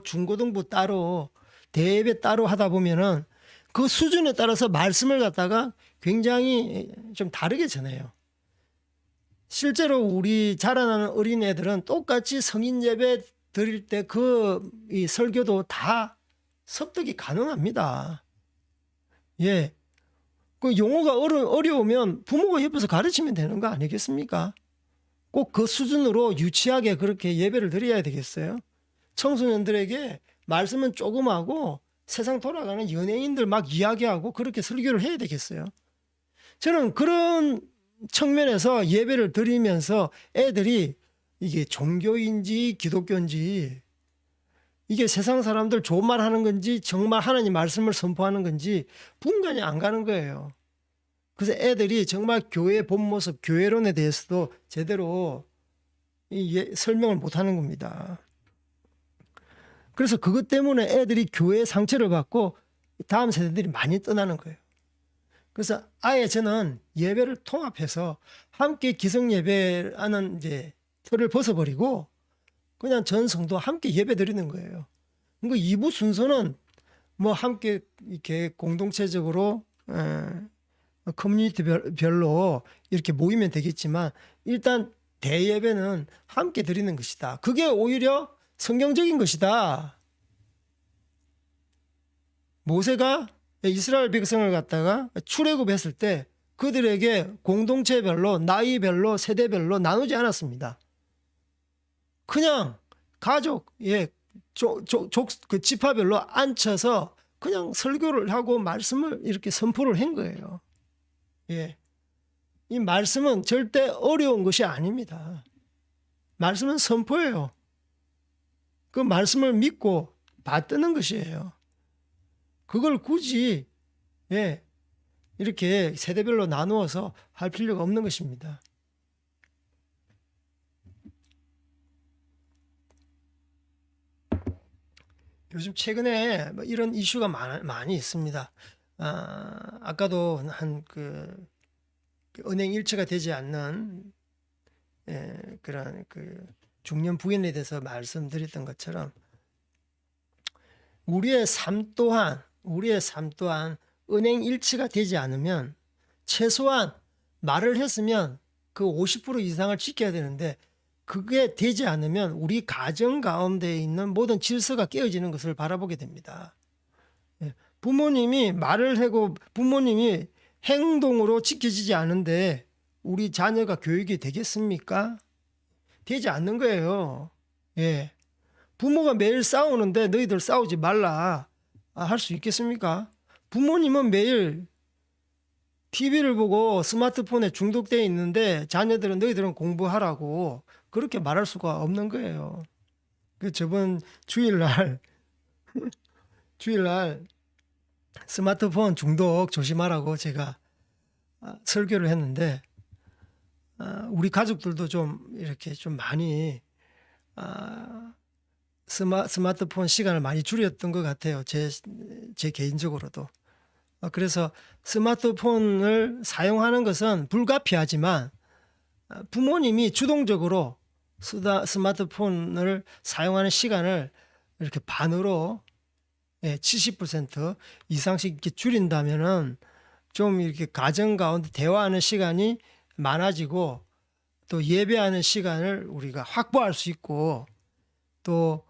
중고등부 따로 대예배 따로 하다 보면은 그 수준에 따라서 말씀을 갖다가 굉장히 좀 다르게 전해요. 실제로 우리 자라나는 어린애들은 똑같이 성인 예배 드릴 때 이 설교도 다 섭득이 가능합니다. 예. 그 용어가 어려우면 부모가 옆에서 가르치면 되는 거 아니겠습니까? 꼭 그 수준으로 유치하게 그렇게 예배를 드려야 되겠어요? 청소년들에게 말씀은 조금 하고 세상 돌아가는 연예인들 막 이야기하고 그렇게 설교를 해야 되겠어요? 저는 그런 측면에서 예배를 드리면서 애들이 이게 종교인지 기독교인지 이게 세상 사람들 좋은 말 하는 건지 정말 하나님 말씀을 선포하는 건지 분간이 안 가는 거예요. 그래서 애들이 정말 교회의 본 모습, 교회론에 대해서도 제대로 설명을 못 하는 겁니다. 그래서 그것 때문에 애들이 교회 상처를 받고 다음 세대들이 많이 떠나는 거예요. 그래서 아예 저는 예배를 통합해서 함께 기성 예배하는 이제 틀을 벗어버리고 그냥 전 성도 함께 예배 드리는 거예요. 그러니까 2부 순서는 뭐 함께 이렇게 공동체적으로 커뮤니티별로 이렇게 모이면 되겠지만 일단 대예배는 함께 드리는 것이다. 그게 오히려 성경적인 것이다. 모세가 이스라엘 백성을 갖다가 출애굽했을 때 그들에게 공동체별로 나이별로 세대별로 나누지 않았습니다. 그냥 가족, 그 지파별로 앉혀서 그냥 설교를 하고 말씀을 이렇게 선포를 한 거예요. 예. 이 말씀은 절대 어려운 것이 아닙니다. 말씀은 선포예요. 그 말씀을 믿고 받드는 것이에요. 그걸 굳이 이렇게 세대별로 나누어서 할 필요가 없는 것입니다. 요즘 최근에 이런 이슈가 많이 있습니다. 아까도 그 은행 일치가 되지 않는 그런 그 중년 부인에 대해서 말씀드렸던 것처럼 우리의 삶 또한 은행 일치가 되지 않으면 최소한 말을 했으면 그 50% 이상을 지켜야 되는데 그게 되지 않으면 우리 가정 가운데 있는 모든 질서가 깨어지는 것을 바라보게 됩니다. 부모님이 말을 하고 부모님이 행동으로 지켜지지 않은데 우리 자녀가 교육이 되겠습니까? 되지 않는 거예요. 부모가 매일 싸우는데 너희들 싸우지 말라 할 수 있겠습니까? 부모님은 매일 TV를 보고 스마트폰에 중독되어 있는데 자녀들은 너희들은 공부하라고 그렇게 말할 수가 없는 거예요. 그 저번 주일날 스마트폰 중독 조심하라고 제가 설교를 했는데 우리 가족들도 좀 이렇게 좀 많이 스마트폰 시간을 많이 줄였던 것 같아요. 제 개인적으로도. 그래서 스마트폰을 사용하는 것은 불가피하지만 부모님이 주동적으로 스마트폰을 사용하는 시간을 이렇게 반으로 70% 이상씩 이렇게 줄인다면은 좀 이렇게 가정 가운데 대화하는 시간이 많아지고 또 예배하는 시간을 우리가 확보할 수 있고 또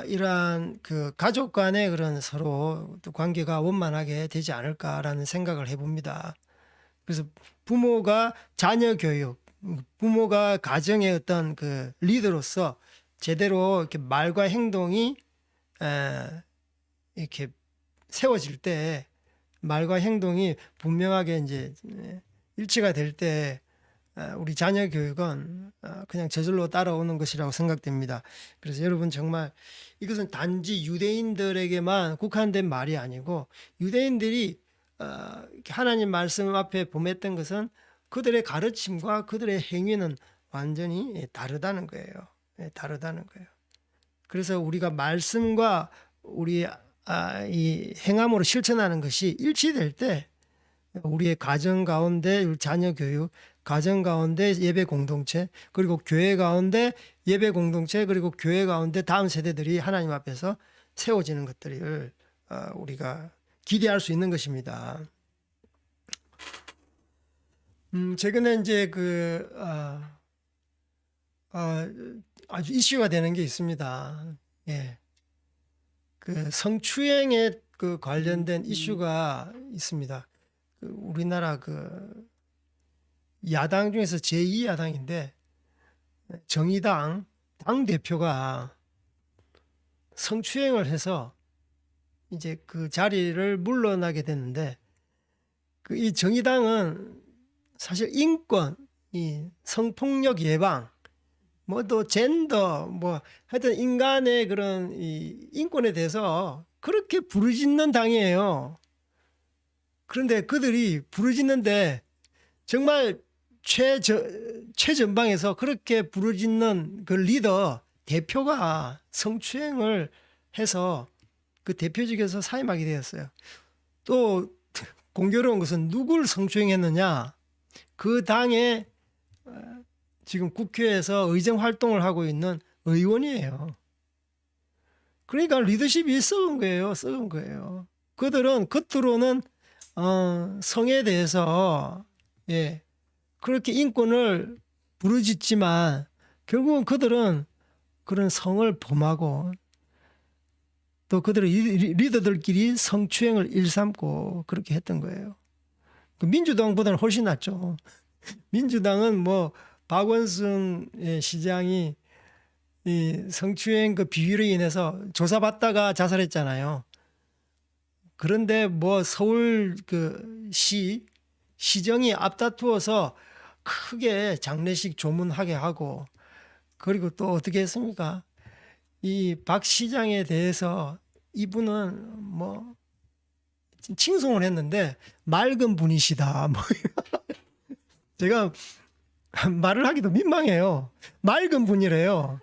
이러한 그 가족 간의 그런 서로 또 관계가 원만하게 되지 않을까라는 생각을 해봅니다. 그래서 부모가 자녀 교육, 부모가 가정의 어떤 그 리더로서 제대로 이렇게 말과 행동이 이렇게 세워질 때 말과 행동이 분명하게 이제 일치가 될 때 우리 자녀 교육은 그냥 저절로 따라오는 것이라고 생각됩니다. 그래서 여러분 정말 이것은 단지 유대인들에게만 국한된 말이 아니고 유대인들이 하나님 말씀 앞에 범했던 것은 그들의 가르침과 그들의 행위는 완전히 다르다는 거예요. 다르다는 거예요. 그래서 우리가 말씀과 우리 이 행함으로 실천하는 것이 일치될 때 우리의 가정 가운데 자녀 교육, 가정 가운데 예배 공동체, 그리고 교회 가운데 예배 공동체, 그리고 교회 가운데 다음 세대들이 하나님 앞에서 세워지는 것들을 우리가 기대할 수 있는 것입니다. 최근에 이제 아주 이슈가 되는 게 있습니다. 그 성추행에 관련된 이슈가 있습니다. 우리나라 야당 중에서 제2야당인데 정의당 당 대표가 성추행을 해서 이제 그 자리를 물러나게 됐는데 이 정의당은 사실 인권, 이 성폭력 예방, 뭐 또 젠더, 뭐 하여튼 인간의 그런 이 인권에 대해서 그렇게 부르짖는 당이에요. 그런데 그들이 부르짖는데 정말 최전방에서 그렇게 부르짖는 그 리더 대표가 성추행을 해서 그 대표직에서 사임하게 되었어요. 또 공교로운 것은 누굴 성추행했느냐? 그 당에 지금 국회에서 의정 활동을 하고 있는 의원이에요. 그러니까 리더십이 썩은 거예요. 썩은 거예요. 그들은 겉으로는 성에 대해서 그렇게 인권을 부르짖지만 결국은 그들은 그런 성을 범하고 또 그들의 리더들끼리 성추행을 일삼고 그렇게 했던 거예요. 민주당보다는 훨씬 낫죠. 민주당은 뭐 박원순 시장이 이 성추행 그 비위로 인해서 조사받다가 자살했잖아요. 그런데 뭐 서울 그 시정이 앞다투어서 크게 장례식 조문하게 하고 그리고 또 어떻게 했습니까? 이 박 시장에 대해서 이분은 뭐 칭송을 했는데 맑은 분이시다. 뭐 제가 말을 하기도 민망해요. 맑은 분이래요.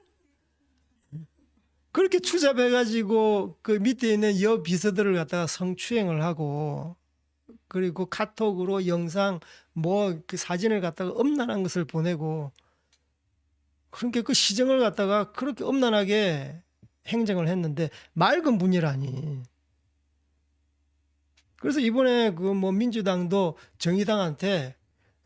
그렇게 추잡해가지고 그 밑에 있는 여 비서들을 갖다가 성추행을 하고 그리고 카톡으로 영상 뭐 그 사진을 갖다가 엄난한 것을 보내고 그러니까 그 시정을 갖다가 그렇게 엄난하게 행정을 했는데 맑은 분이라니. 그래서 이번에 그 뭐 민주당도 정의당한테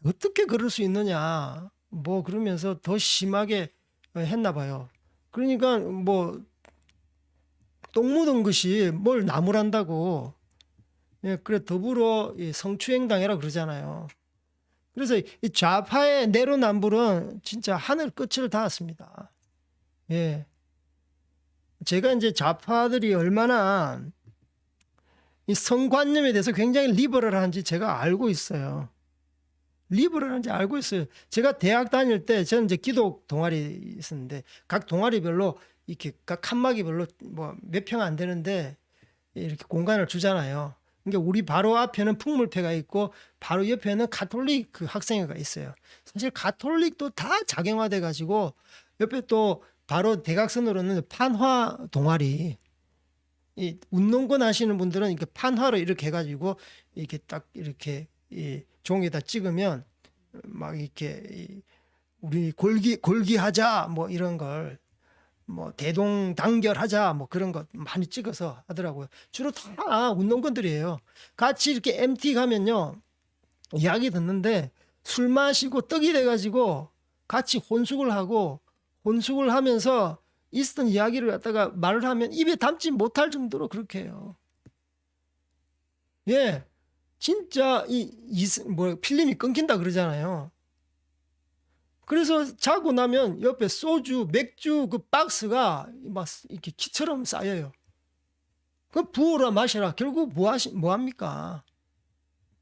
어떻게 그럴 수 있느냐 뭐 그러면서 더 심하게 했나 봐요. 그러니까 뭐 똥 묻은 것이 뭘 나무란다고. 그래 더불어 이 성추행 당해라 그러잖아요. 그래서 이 좌파의 내로남불은 진짜 하늘 끝을 닿았습니다. 예. 제가 이제 좌파들이 얼마나 이 성관념에 대해서 굉장히 리버럴한지 제가 알고 있어요. 리버럴한지 알고 있어요. 제가 대학 다닐 때 저는 이제 기독 동아리 있었는데 각 동아리별로 이렇게 각 칸막이별로 뭐 몇 평 안 되는데 이렇게 공간을 주잖아요. 그러니까 우리 바로 앞에는 풍물패가 있고 바로 옆에는 가톨릭 그 학생회가 있어요. 사실 가톨릭도 다 작용화돼 가지고 옆에 또 바로 대각선으로는 판화 동아리 이 운동권 하시는 분들은 이렇게 판화로 이렇게 해가지고 이렇게 딱 이렇게 이 종에다 찍으면 막 이렇게 우리 골기하자 뭐 이런 걸 뭐 대동단결하자 뭐 그런 것 많이 찍어서 하더라고요. 주로 다 운동권들이에요. 같이 이렇게 MT 가면요 이야기 듣는데 술 마시고 떡이 돼가지고 같이 혼숙을 하면서 있었던 이야기를 갖다가 말을 하면 입에 담지 못할 정도로 그렇게 해요. 예, 진짜 뭐 필름이 끊긴다 그러잖아요. 그래서 자고 나면 옆에 소주, 맥주 그 박스가 막 이렇게 키처럼 쌓여요. 그 부어라 마셔라. 결국 뭐 합니까?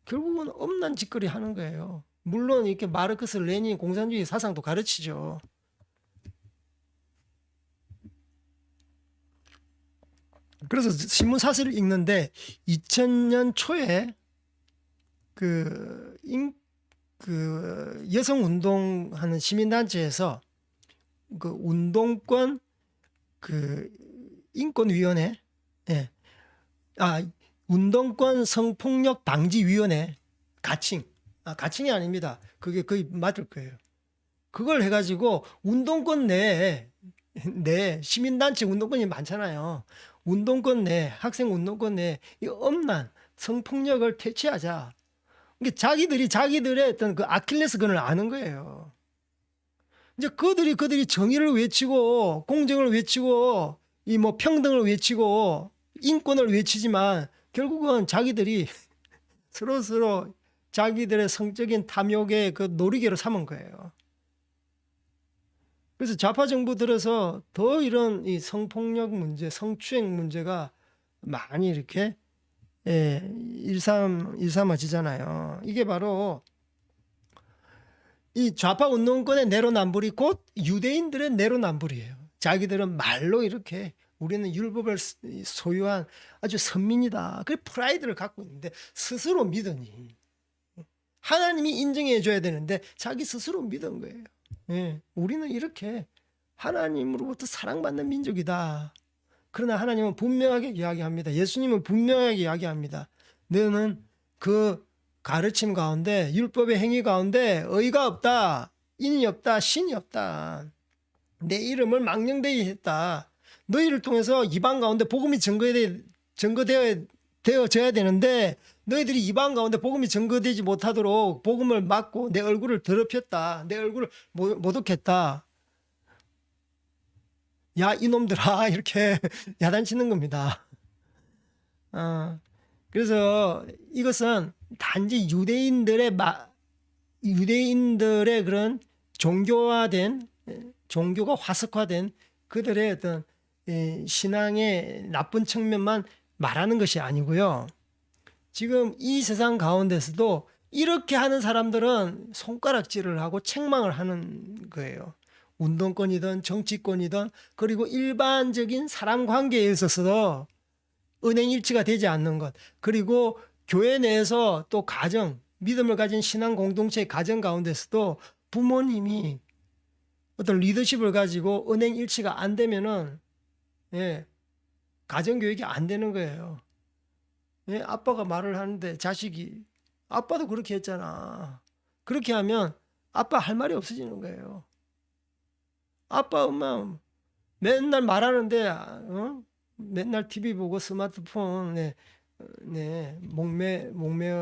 결국은 엄난 짓거리 하는 거예요. 물론 이렇게 마르크스 레닌 공산주의 사상도 가르치죠. 그래서 신문 사설을 읽는데 2000년 초에 그 여성 운동하는 시민단체에서 그 운동권 그 인권위원회, 운동권 성폭력 방지위원회 가칭이 아닙니다. 그게 거의 맞을 거예요. 그걸 해가지고 운동권 내에 시민단체 운동권이 많잖아요. 운동권 내 학생 운동권 내에 이 엄난 성폭력을 퇴치하자. 그러니까 자기들의 어떤 그 아킬레스건을 아는 거예요. 이제 그들이 정의를 외치고 공정을 외치고 이 뭐 평등을 외치고 인권을 외치지만 결국은 자기들이 서로 자기들의 성적인 탐욕의 그 놀이개로 삼은 거예요. 그래서 좌파 정부 들어서 더 이런 이 성폭력 문제, 성추행 문제가 많이 이렇게 일삼아지잖아요. 이게 바로 이 좌파 운동권의 내로남불이 곧 유대인들의 내로남불이에요. 자기들은 말로 이렇게 우리는 율법을 소유한 아주 선민이다. 그 프라이드를 갖고 있는데 스스로 믿으니 하나님이 인정해 줘야 되는데 자기 스스로 믿은 거예요. 우리는 이렇게 하나님으로부터 사랑받는 민족이다. 그러나 하나님은 분명하게 이야기합니다. 예수님은 분명하게 이야기합니다. 너는 그 가르침 가운데, 율법의 행위 가운데 의가 없다. 인이 없다. 신이 없다. 내 이름을 망령되이 했다. 너희를 통해서 이방 가운데 복음이 증거되어져야 되는데 너희들이 이방 가운데 복음이 증거되지 못하도록 복음을 막고 내 얼굴을 더럽혔다. 내 얼굴을 모독했다. 야 이놈들아 이렇게 야단치는 겁니다. 그래서 이것은 단지 유대인들의 그런 종교가 화석화된 그들의 어떤 신앙의 나쁜 측면만 말하는 것이 아니고요. 지금 이 세상 가운데서도 이렇게 하는 사람들은 손가락질을 하고 책망을 하는 거예요. 운동권이든 정치권이든 그리고 일반적인 사람 관계에 있어서도 은행일치가 되지 않는 것, 그리고 교회 내에서 또 가정, 믿음을 가진 신앙 공동체의 가정 가운데서도 부모님이 어떤 리더십을 가지고 은행일치가 안 되면은 가정교육이 안 되는 거예요. 아빠가 말을 하는데 자식이 아빠도 그렇게 했잖아. 그렇게 하면 아빠 할 말이 없어지는 거예요. 아빠 엄마 맨날 말하는데 맨날 TV 보고 스마트폰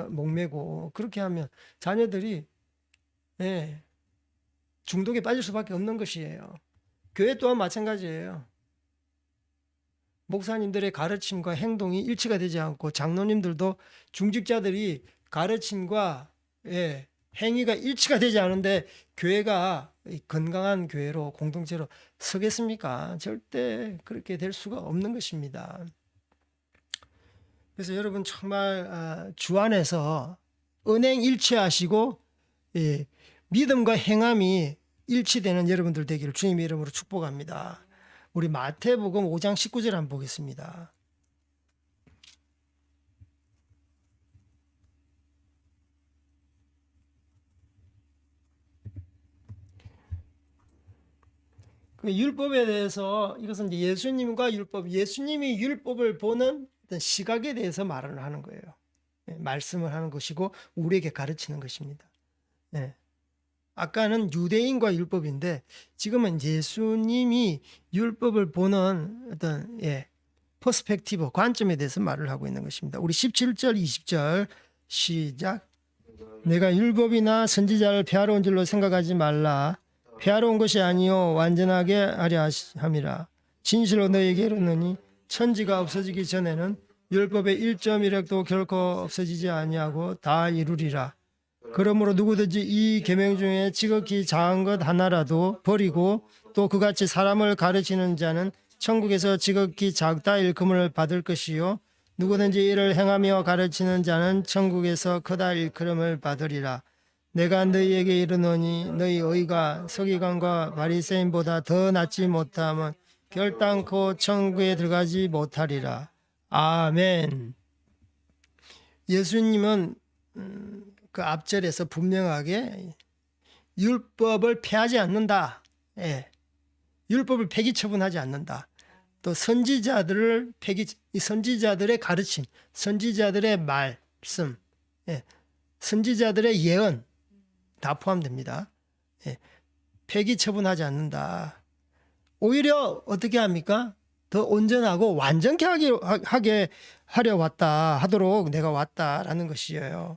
목매고 그렇게 하면 자녀들이 중독에 빠질 수밖에 없는 것이에요. 교회 또한 마찬가지예요. 목사님들의 가르침과 행동이 일치가 되지 않고 장로님들도 중직자들이 가르침과 행위가 일치가 되지 않은데 교회가 건강한 교회로 공동체로 서겠습니까? 절대 그렇게 될 수가 없는 것입니다. 그래서 여러분 정말 주 안에서 은행 일치하시고 믿음과 행함이 일치되는 여러분들 되기를 주님의 이름으로 축복합니다. 우리 마태복음 5장 19절 한번 보겠습니다. 그 율법에 대해서 이것은 이제 예수님과 예수님이 율법을 보는 어떤 시각에 대해서 말을 하는 거예요. 말씀을 하는 것이고 우리에게 가르치는 것입니다. 아까는 유대인과 율법인데 지금은 예수님이 율법을 보는 어떤 퍼스펙티브, 관점에 대해서 말을 하고 있는 것입니다. 우리 17절, 20절 시작. 내가 율법이나 선지자를 폐하러 온 줄로 생각하지 말라. 폐하러 온 것이 아니요 완전하게 하려 함이라. 진실로 너희에게 이르노니 천지가 없어지기 전에는 율법의 1.1획도 결코 없어지지 아니하고 다 이루리라. 그러므로 누구든지 이 계명 중에 지극히 작은 것 하나라도 버리고 또 그같이 사람을 가르치는 자는 천국에서 지극히 작다 일컬음을 받을 것이요 누구든지 이를 행하며 가르치는 자는 천국에서 크다 일컬음을 받으리라. 내가 너희에게 이르노니 너희 의가 서기관과 바리새인보다 더 낫지 못하면 결단코 천국에 들어가지 못하리라. 아멘. 예수님은 그 앞절에서 분명하게 율법을 폐하지 않는다. 율법을 폐기 처분하지 않는다. 또 선지자들의 가르침, 선지자들의 말씀, 선지자들의 예언 다 포함됩니다. 폐기 처분하지 않는다. 오히려 어떻게 합니까? 더 온전하고 완전케 하게 하도록 내가 왔다라는 것이에요.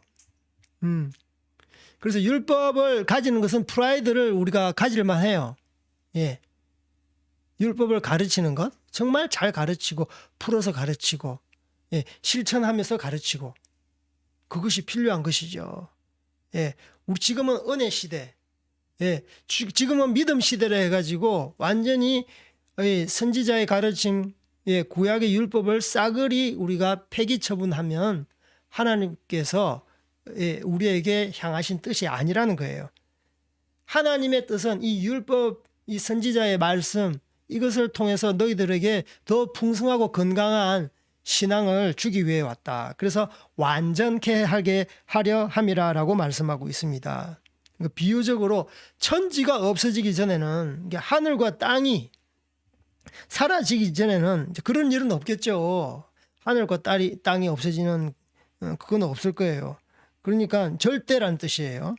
그래서 율법을 가지는 것은 프라이드를 우리가 가질만 해요. 율법을 가르치는 것 정말 잘 가르치고 풀어서 가르치고 실천하면서 가르치고 그것이 필요한 것이죠. 우리 지금은 은혜 시대, 지금은 믿음 시대라 해가지고 완전히 선지자의 가르침, 구약의 율법을 싸그리 우리가 폐기 처분하면 하나님께서 우리에게 향하신 뜻이 아니라는 거예요. 하나님의 뜻은 이 율법, 이 선지자의 말씀 이것을 통해서 너희들에게 더 풍성하고 건강한 신앙을 주기 위해 왔다. 그래서 완전케 하게 하려 함이라라고 말씀하고 있습니다. 그러니까 비유적으로 천지가 없어지기 전에는 하늘과 땅이 사라지기 전에는 그런 일은 없겠죠. 하늘과 땅이 없어지는 그건 없을 거예요. 그러니까 절대란 뜻이에요.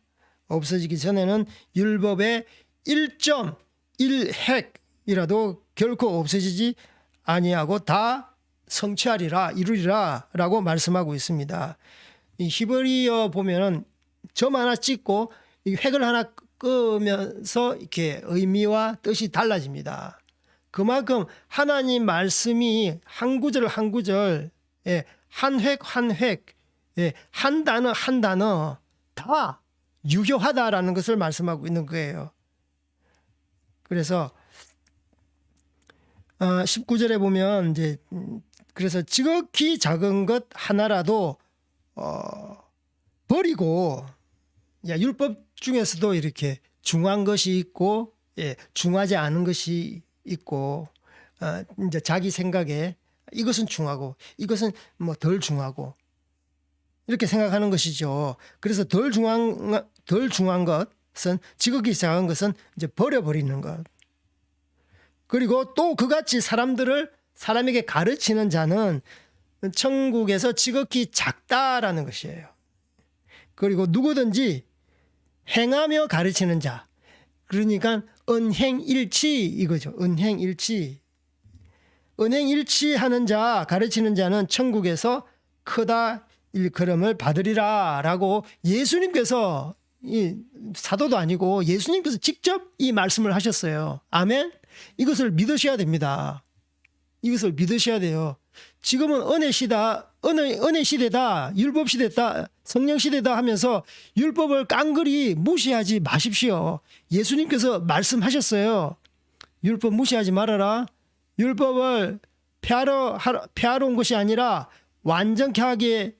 없어지기 전에는 율법의 1.1핵이라도 결코 없어지지 아니하고 다 성취하리라 이루리라 라고 말씀하고 있습니다. 이 히브리어 보면은 점 하나 찍고 이 획을 하나 끄면서 이렇게 의미와 뜻이 달라집니다. 그만큼 하나님 말씀이 한 구절 한 구절, 한 획 한 획, 한 단어 한 단어 다 유효하다라는 것을 말씀하고 있는 거예요. 그래서 19절에 보면 이제 그래서 지극히 작은 것 하나라도 버리고, 율법 중에서도 이렇게 중한 것이 있고, 중하지 않은 것이 있고, 이제 자기 생각에 이것은 중하고 이것은 뭐 덜 중하고 이렇게 생각하는 것이죠. 그래서 덜 중한 것은 지극히 작은 것은 이제 버려버리는 것. 그리고 또 그같이 사람에게 가르치는 자는 천국에서 지극히 작다라는 것이에요. 그리고 누구든지 행하며 가르치는 자, 그러니까 은행일치 이거죠. 은행일치 하는 자, 가르치는 자는 천국에서 크다 일컬음을 받으리라 라고 예수님께서, 이 사도도 아니고 예수님께서 직접 이 말씀을 하셨어요. 아멘. 이것을 믿으셔야 됩니다. 이것을 믿으셔야 돼요. 지금은 은혜 시대다, 율법 시대다, 성령 시대다 하면서 율법을 깡그리 무시하지 마십시오. 예수님께서 말씀하셨어요. 율법 무시하지 말아라. 율법을 폐하러 온 것이 아니라 완전케 하기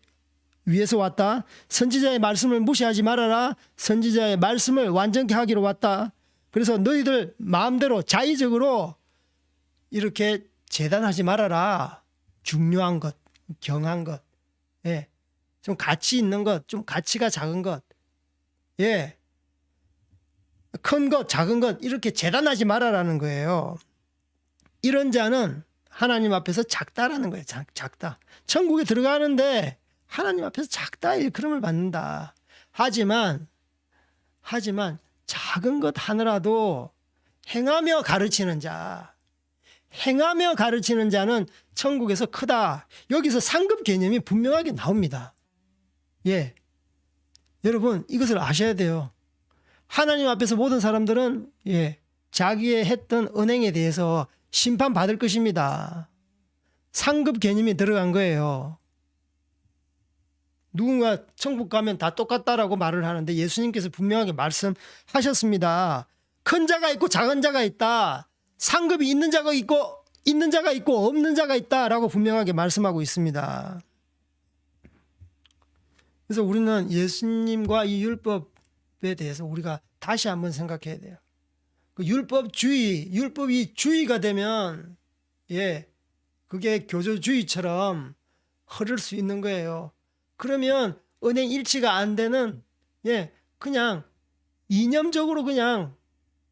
위해서 왔다. 선지자의 말씀을 무시하지 말아라. 선지자의 말씀을 완전케 하기로 왔다. 그래서 너희들 마음대로 자의적으로 이렇게 재단하지 말아라. 중요한 것, 경한 것, 좀 가치 있는 것, 좀 가치가 작은 것, 큰 것, 작은 것 이렇게 재단하지 말아라는 거예요. 이런 자는 하나님 앞에서 작다라는 거예요. 작다. 천국에 들어가는데 하나님 앞에서 작다 일컬음을 받는다. 하지만 작은 것 하나라도 행하며 가르치는 자는 천국에서 크다. 여기서 상급 개념이 분명하게 나옵니다. 여러분 이것을 아셔야 돼요. 하나님 앞에서 모든 사람들은 자기의 했던 은행에 대해서 심판받을 것입니다. 상급 개념이 들어간 거예요. 누군가 천국 가면 다 똑같다라고 말을 하는데 예수님께서 분명하게 말씀하셨습니다. 큰 자가 있고 작은 자가 있다. 상급이 있는 자가 있고 없는 자가 있다라고 분명하게 말씀하고 있습니다. 그래서 우리는 예수님과 이 율법에 대해서 우리가 다시 한번 생각해야 돼요. 그 율법이 주의가 되면 그게 교조주의처럼 흐를 수 있는 거예요. 그러면 은행 일치가 안 되는 그냥 이념적으로 그냥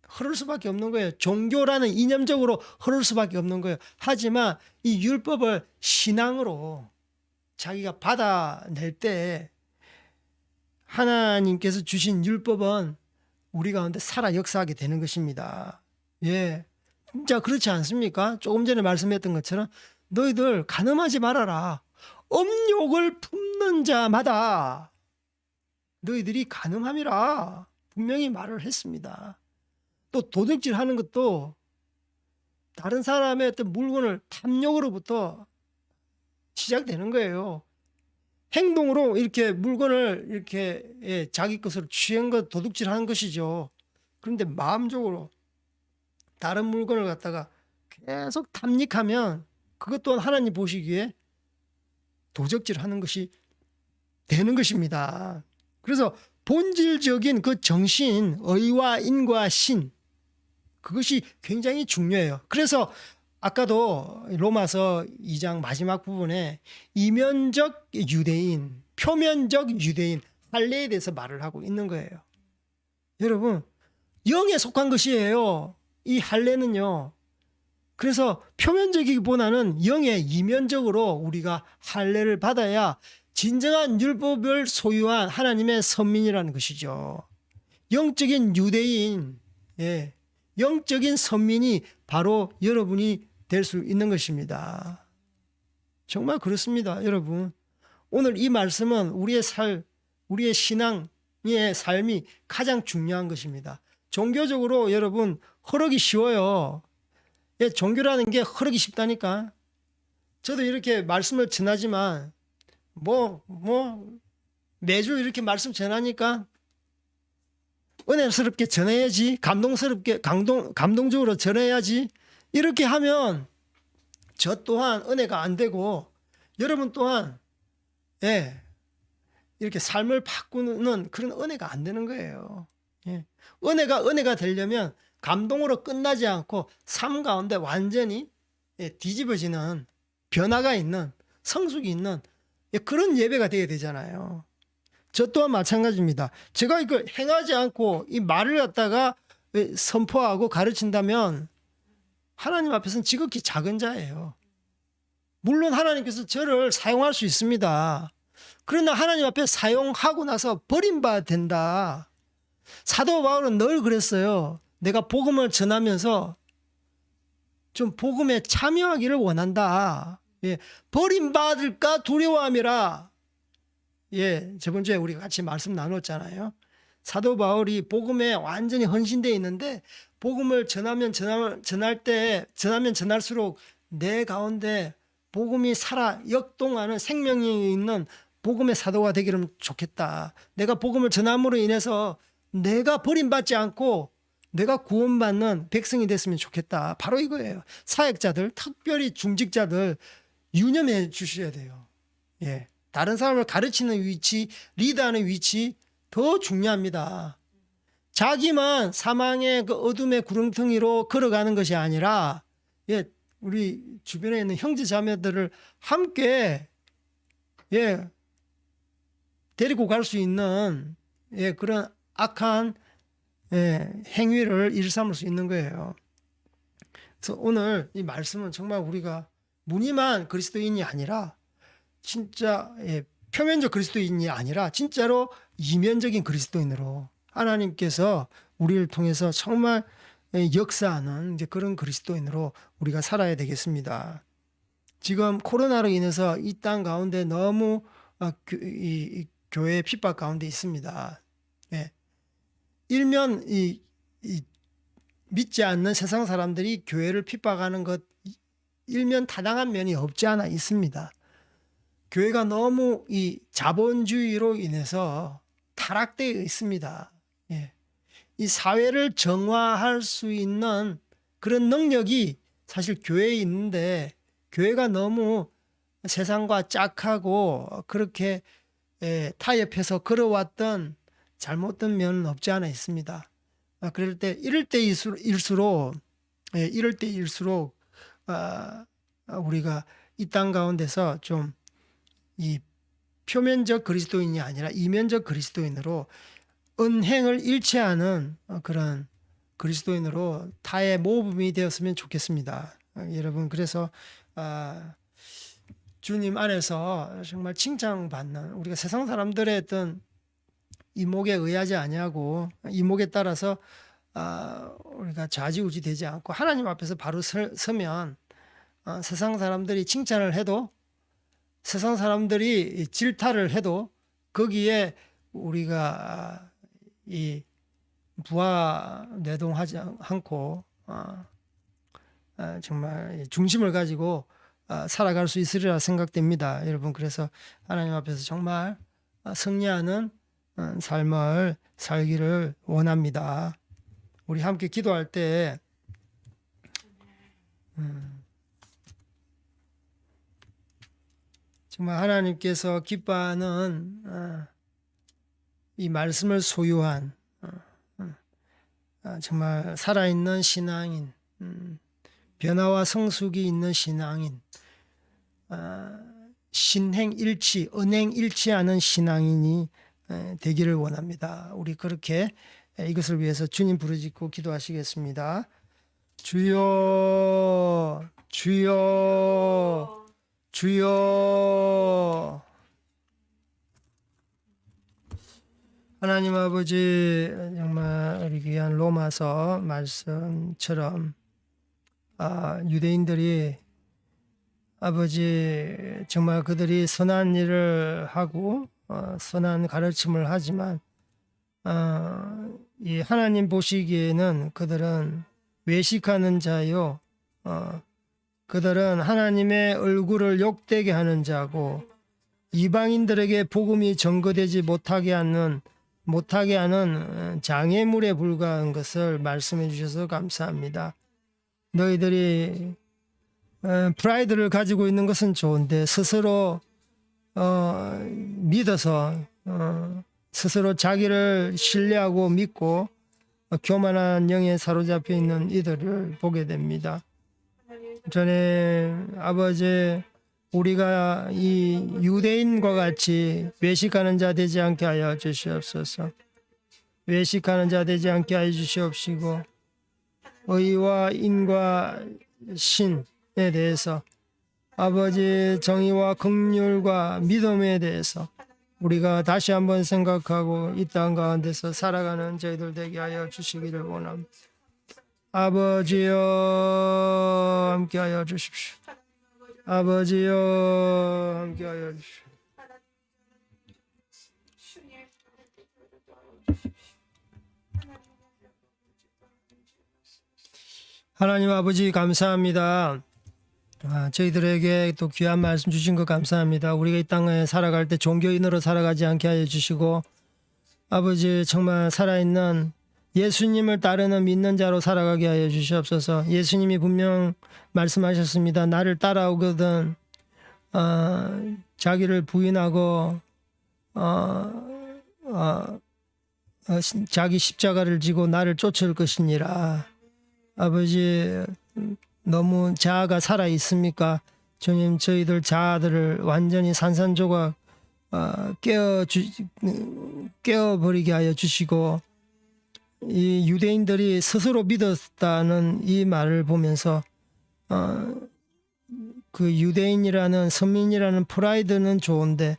흐를 수밖에 없는 거예요. 종교라는 이념적으로 흐를 수밖에 없는 거예요. 하지만 이 율법을 신앙으로 자기가 받아낼 때 하나님께서 주신 율법은 우리 가운데 살아 역사하게 되는 것입니다. 진짜 그렇지 않습니까? 조금 전에 말씀했던 것처럼 너희들 간음하지 말아라. 음욕을 품는 자마다 너희들이 간음함이라 분명히 말을 했습니다. 또 도둑질하는 것도 다른 사람의 어떤 물건을 탐욕으로부터 시작되는 거예요. 행동으로 이렇게 물건을 이렇게 자기 것으로 취한 것 도둑질하는 것이죠. 그런데 마음적으로 다른 물건을 갖다가 계속 탐닉하면 그것 또한 하나님 보시기에 도적질하는 것이 되는 것입니다. 그래서 본질적인 그 정신, 의와 인과 신, 그것이 굉장히 중요해요. 그래서 아까도 로마서 2장 마지막 부분에 이면적 유대인, 표면적 유대인, 할례에 대해서 말을 하고 있는 거예요. 여러분, 영에 속한 것이에요. 이 할례는요. 그래서 표면적이기보다는 영의 이면적으로 우리가 할례를 받아야 진정한 율법을 소유한 하나님의 선민이라는 것이죠. 영적인 유대인, 예, 영적인 선민이 바로 여러분이 될 수 있는 것입니다. 정말 그렇습니다, 여러분. 오늘 이 말씀은 우리의 신앙의 삶이 가장 중요한 것입니다. 종교적으로 여러분 흐르기 쉬워요. 예, 종교라는 게 흐르기 쉽다니까. 저도 이렇게 말씀을 전하지만 매주 이렇게 말씀 전하니까 은혜스럽게 전해야지, 감동적으로 전해야지. 이렇게 하면 저 또한 은혜가 안 되고 여러분 또한 예, 이렇게 삶을 바꾸는 그런 은혜가 안 되는 거예요. 예. 은혜가 되려면 감동으로 끝나지 않고 삶 가운데 완전히 뒤집어지는 변화가 있는 성숙이 있는 그런 예배가 되어야 되잖아요. 저 또한 마찬가지입니다. 제가 이걸 행하지 않고 이 말을 갖다가 선포하고 가르친다면 하나님 앞에서는 지극히 작은 자예요. 물론 하나님께서 저를 사용할 수 있습니다. 그러나 하나님 앞에 사용하고 나서 버림받아야 된다. 사도 바울은 늘 그랬어요. 내가 복음을 전하면서 좀 복음에 참여하기를 원한다. 예, 버림받을까 두려워함이라. 예, 저번 주에 우리 같이 말씀 나눴잖아요. 사도 바울이 복음에 완전히 헌신되어 있는데 복음을 전할수록 내 가운데 복음이 살아 역동하는 생명력이 있는 복음의 사도가 되기를 좋겠다. 내가 복음을 전함으로 인해서 내가 버림받지 않고 내가 구원받는 백성이 됐으면 좋겠다. 바로 이거예요. 사역자들, 특별히 중직자들 유념해 주셔야 돼요. 예, 다른 사람을 가르치는 위치, 리더하는 위치 더 중요합니다. 자기만 사망의 그 어둠의 구렁텅이로 걸어가는 것이 아니라 예, 우리 주변에 있는 형제 자매들을 함께 예, 데리고 갈 수 있는 예, 그런 악한 행위를 일삼을 수 있는 거예요. 그래서 오늘 이 말씀은 정말 우리가 무늬만 그리스도인이 아니라 진짜 표면적 그리스도인이 아니라 진짜로 이면적인 그리스도인으로 하나님께서 우리를 통해서 정말 역사하는 이제 그런 그리스도인으로 우리가 살아야 되겠습니다. 지금 코로나로 인해서 이 땅 가운데 너무 이 교회 핍박 가운데 있습니다. 예. 일면 믿지 않는 세상 사람들이 교회를 핍박하는 것 일면 타당한 면이 없지 않아 있습니다. 교회가 너무 이 자본주의로 인해서 타락되어 있습니다. 예. 이 사회를 정화할 수 있는 그런 능력이 사실 교회에 있는데 교회가 너무 세상과 짝하고 그렇게 타협해서 걸어왔던 잘못된 면은 없지 않아 있습니다. 이럴 때일수록 우리가 이 땅 가운데서 좀 이 표면적 그리스도인이 아니라 이면적 그리스도인으로 은행을 일체하는 그런 그리스도인으로 타의 모범이 되었으면 좋겠습니다. 여러분, 그래서 주님 안에서 정말 칭찬받는, 우리가 세상 사람들의 어떤 이목에 의하지 아니하고 이목에 따라서 우리가 좌지우지 되지 않고 하나님 앞에서 바로 서면 세상 사람들이 칭찬을 해도, 세상 사람들이 질타를 해도 거기에 우리가 이 부하내동하지 않고 정말 중심을 가지고 살아갈 수 있으리라 생각됩니다. 여러분, 그래서 하나님 앞에서 정말 승리하는 삶을 살기를 원합니다. 우리 함께 기도할 때 정말 하나님께서 기뻐하는 이 말씀을 소유한 정말 살아있는 신앙인, 변화와 성숙이 있는 신앙인, 신행일치, 은행일치하는 신앙인이 되기를 원합니다. 우리 그렇게 이것을 위해서 주님 부르짖고 기도하시겠습니다. 주여, 주여, 주여. 하나님 아버지, 정말 우리 귀한 로마서 말씀처럼 유대인들이 아버지 정말 그들이 선한 일을 하고 선한 가르침을 하지만 이 하나님 보시기에는 그들은 외식하는 자요, 그들은 하나님의 얼굴을 욕되게 하는 자고 이방인들에게 복음이 전거되지 못하게 하는 장애물에 불과한 것을 말씀해 주셔서 감사합니다. 너희들이 프라이드를 가지고 있는 것은 좋은데 스스로 믿어서 스스로 자기를 신뢰하고 믿고 교만한 영에 사로잡혀 있는 이들을 보게 됩니다. 전에 아버지, 우리가 이 유대인과 같이 외식하는 자 되지 않게 하여 주시옵소서. 외식하는 자 되지 않게 하여 주시옵시고 의와 인과 신에 대해서 아버지 정의와 긍휼과 믿음에 대해서 우리가 다시 한번 생각하고 이 땅 가운데서 살아가는 저희들 되게 하여 주시기를 원합니다. 아버지여 함께하여 주십시오. 아버지여 함께하여 주십시오. 하나님 아버지 감사합니다. 저희들에게 또 귀한 말씀 주신 것 감사합니다. 우리가 이 땅에 살아갈 때 종교인으로 살아가지 않게 하여 주시고 아버지 정말 살아있는 예수님을 따르는 믿는 자로 살아가게 하여 주시옵소서. 예수님이 분명 말씀하셨습니다. 나를 따라오거든 자기를 부인하고 자기 십자가를 지고 나를 쫓을 것이니라. 아버지 너무 자아가 살아 있습니까? 주님, 저희들 자아들을 완전히 산산조각 깨어버리게 하여 주시고 이 유대인들이 스스로 믿었다는 이 말을 보면서 그 유대인이라는 선민이라는 프라이드는 좋은데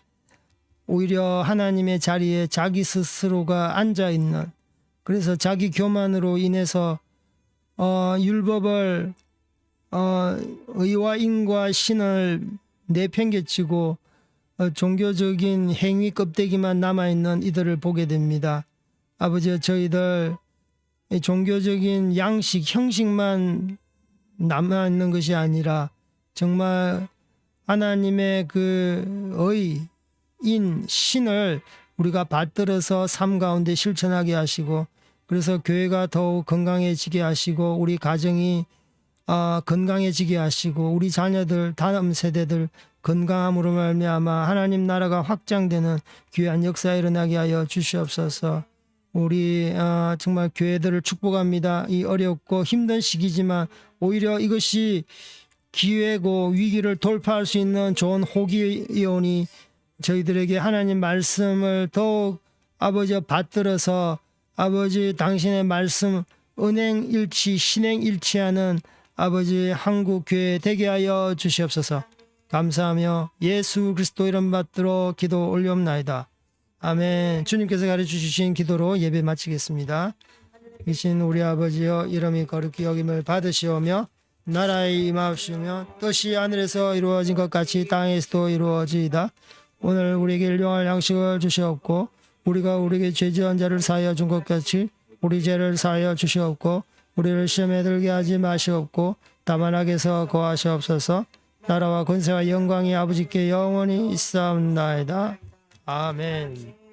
오히려 하나님의 자리에 자기 스스로가 앉아 있는, 그래서 자기 교만으로 인해서 율법을 의와 인과 신을 내팽개치고 종교적인 행위 껍데기만 남아있는 이들을 보게 됩니다. 아버지, 저희들 종교적인 양식, 형식만 남아있는 것이 아니라 정말 하나님의 그 의, 인, 신을 우리가 받들어서 삶 가운데 실천하게 하시고, 그래서 교회가 더욱 건강해지게 하시고 우리 가정이 건강해지게 하시고 우리 자녀들, 다음 세대들 건강함으로 말미암아 하나님 나라가 확장되는 귀한 역사에 일어나게 하여 주시옵소서. 우리 정말 교회들을 축복합니다. 이 어렵고 힘든 시기지만 오히려 이것이 기회고 위기를 돌파할 수 있는 좋은 호기이오니 저희들에게 하나님 말씀을 더욱 아버지 받들어서 아버지 당신의 말씀 은행일치 신행일치하는 아버지 한국교회 되게 하여 주시옵소서. 감사하며 예수 그리스도 이름 받들어 기도 올리옵나이다. 아멘. 주님께서 가르쳐주신 기도로 예배 마치겠습니다. 이신 우리 아버지여, 이름이 거룩히 여김을 받으시오며 나라의 임하옵시며 뜻이 하늘에서 이루어진 것 같이 땅에서도 이루어지이다. 오늘 우리에게 일용할 양식을 주시옵고 우리가 우리에게 죄지은 자를 사하여 준 것 같이 우리 죄를 사하여 주시옵고 우리를 시험에 들게 하지 마시옵고 다만 악에서 거하시옵소서. 나라와 권세와 영광이 아버지께 영원히 있사옵나이다. 아멘.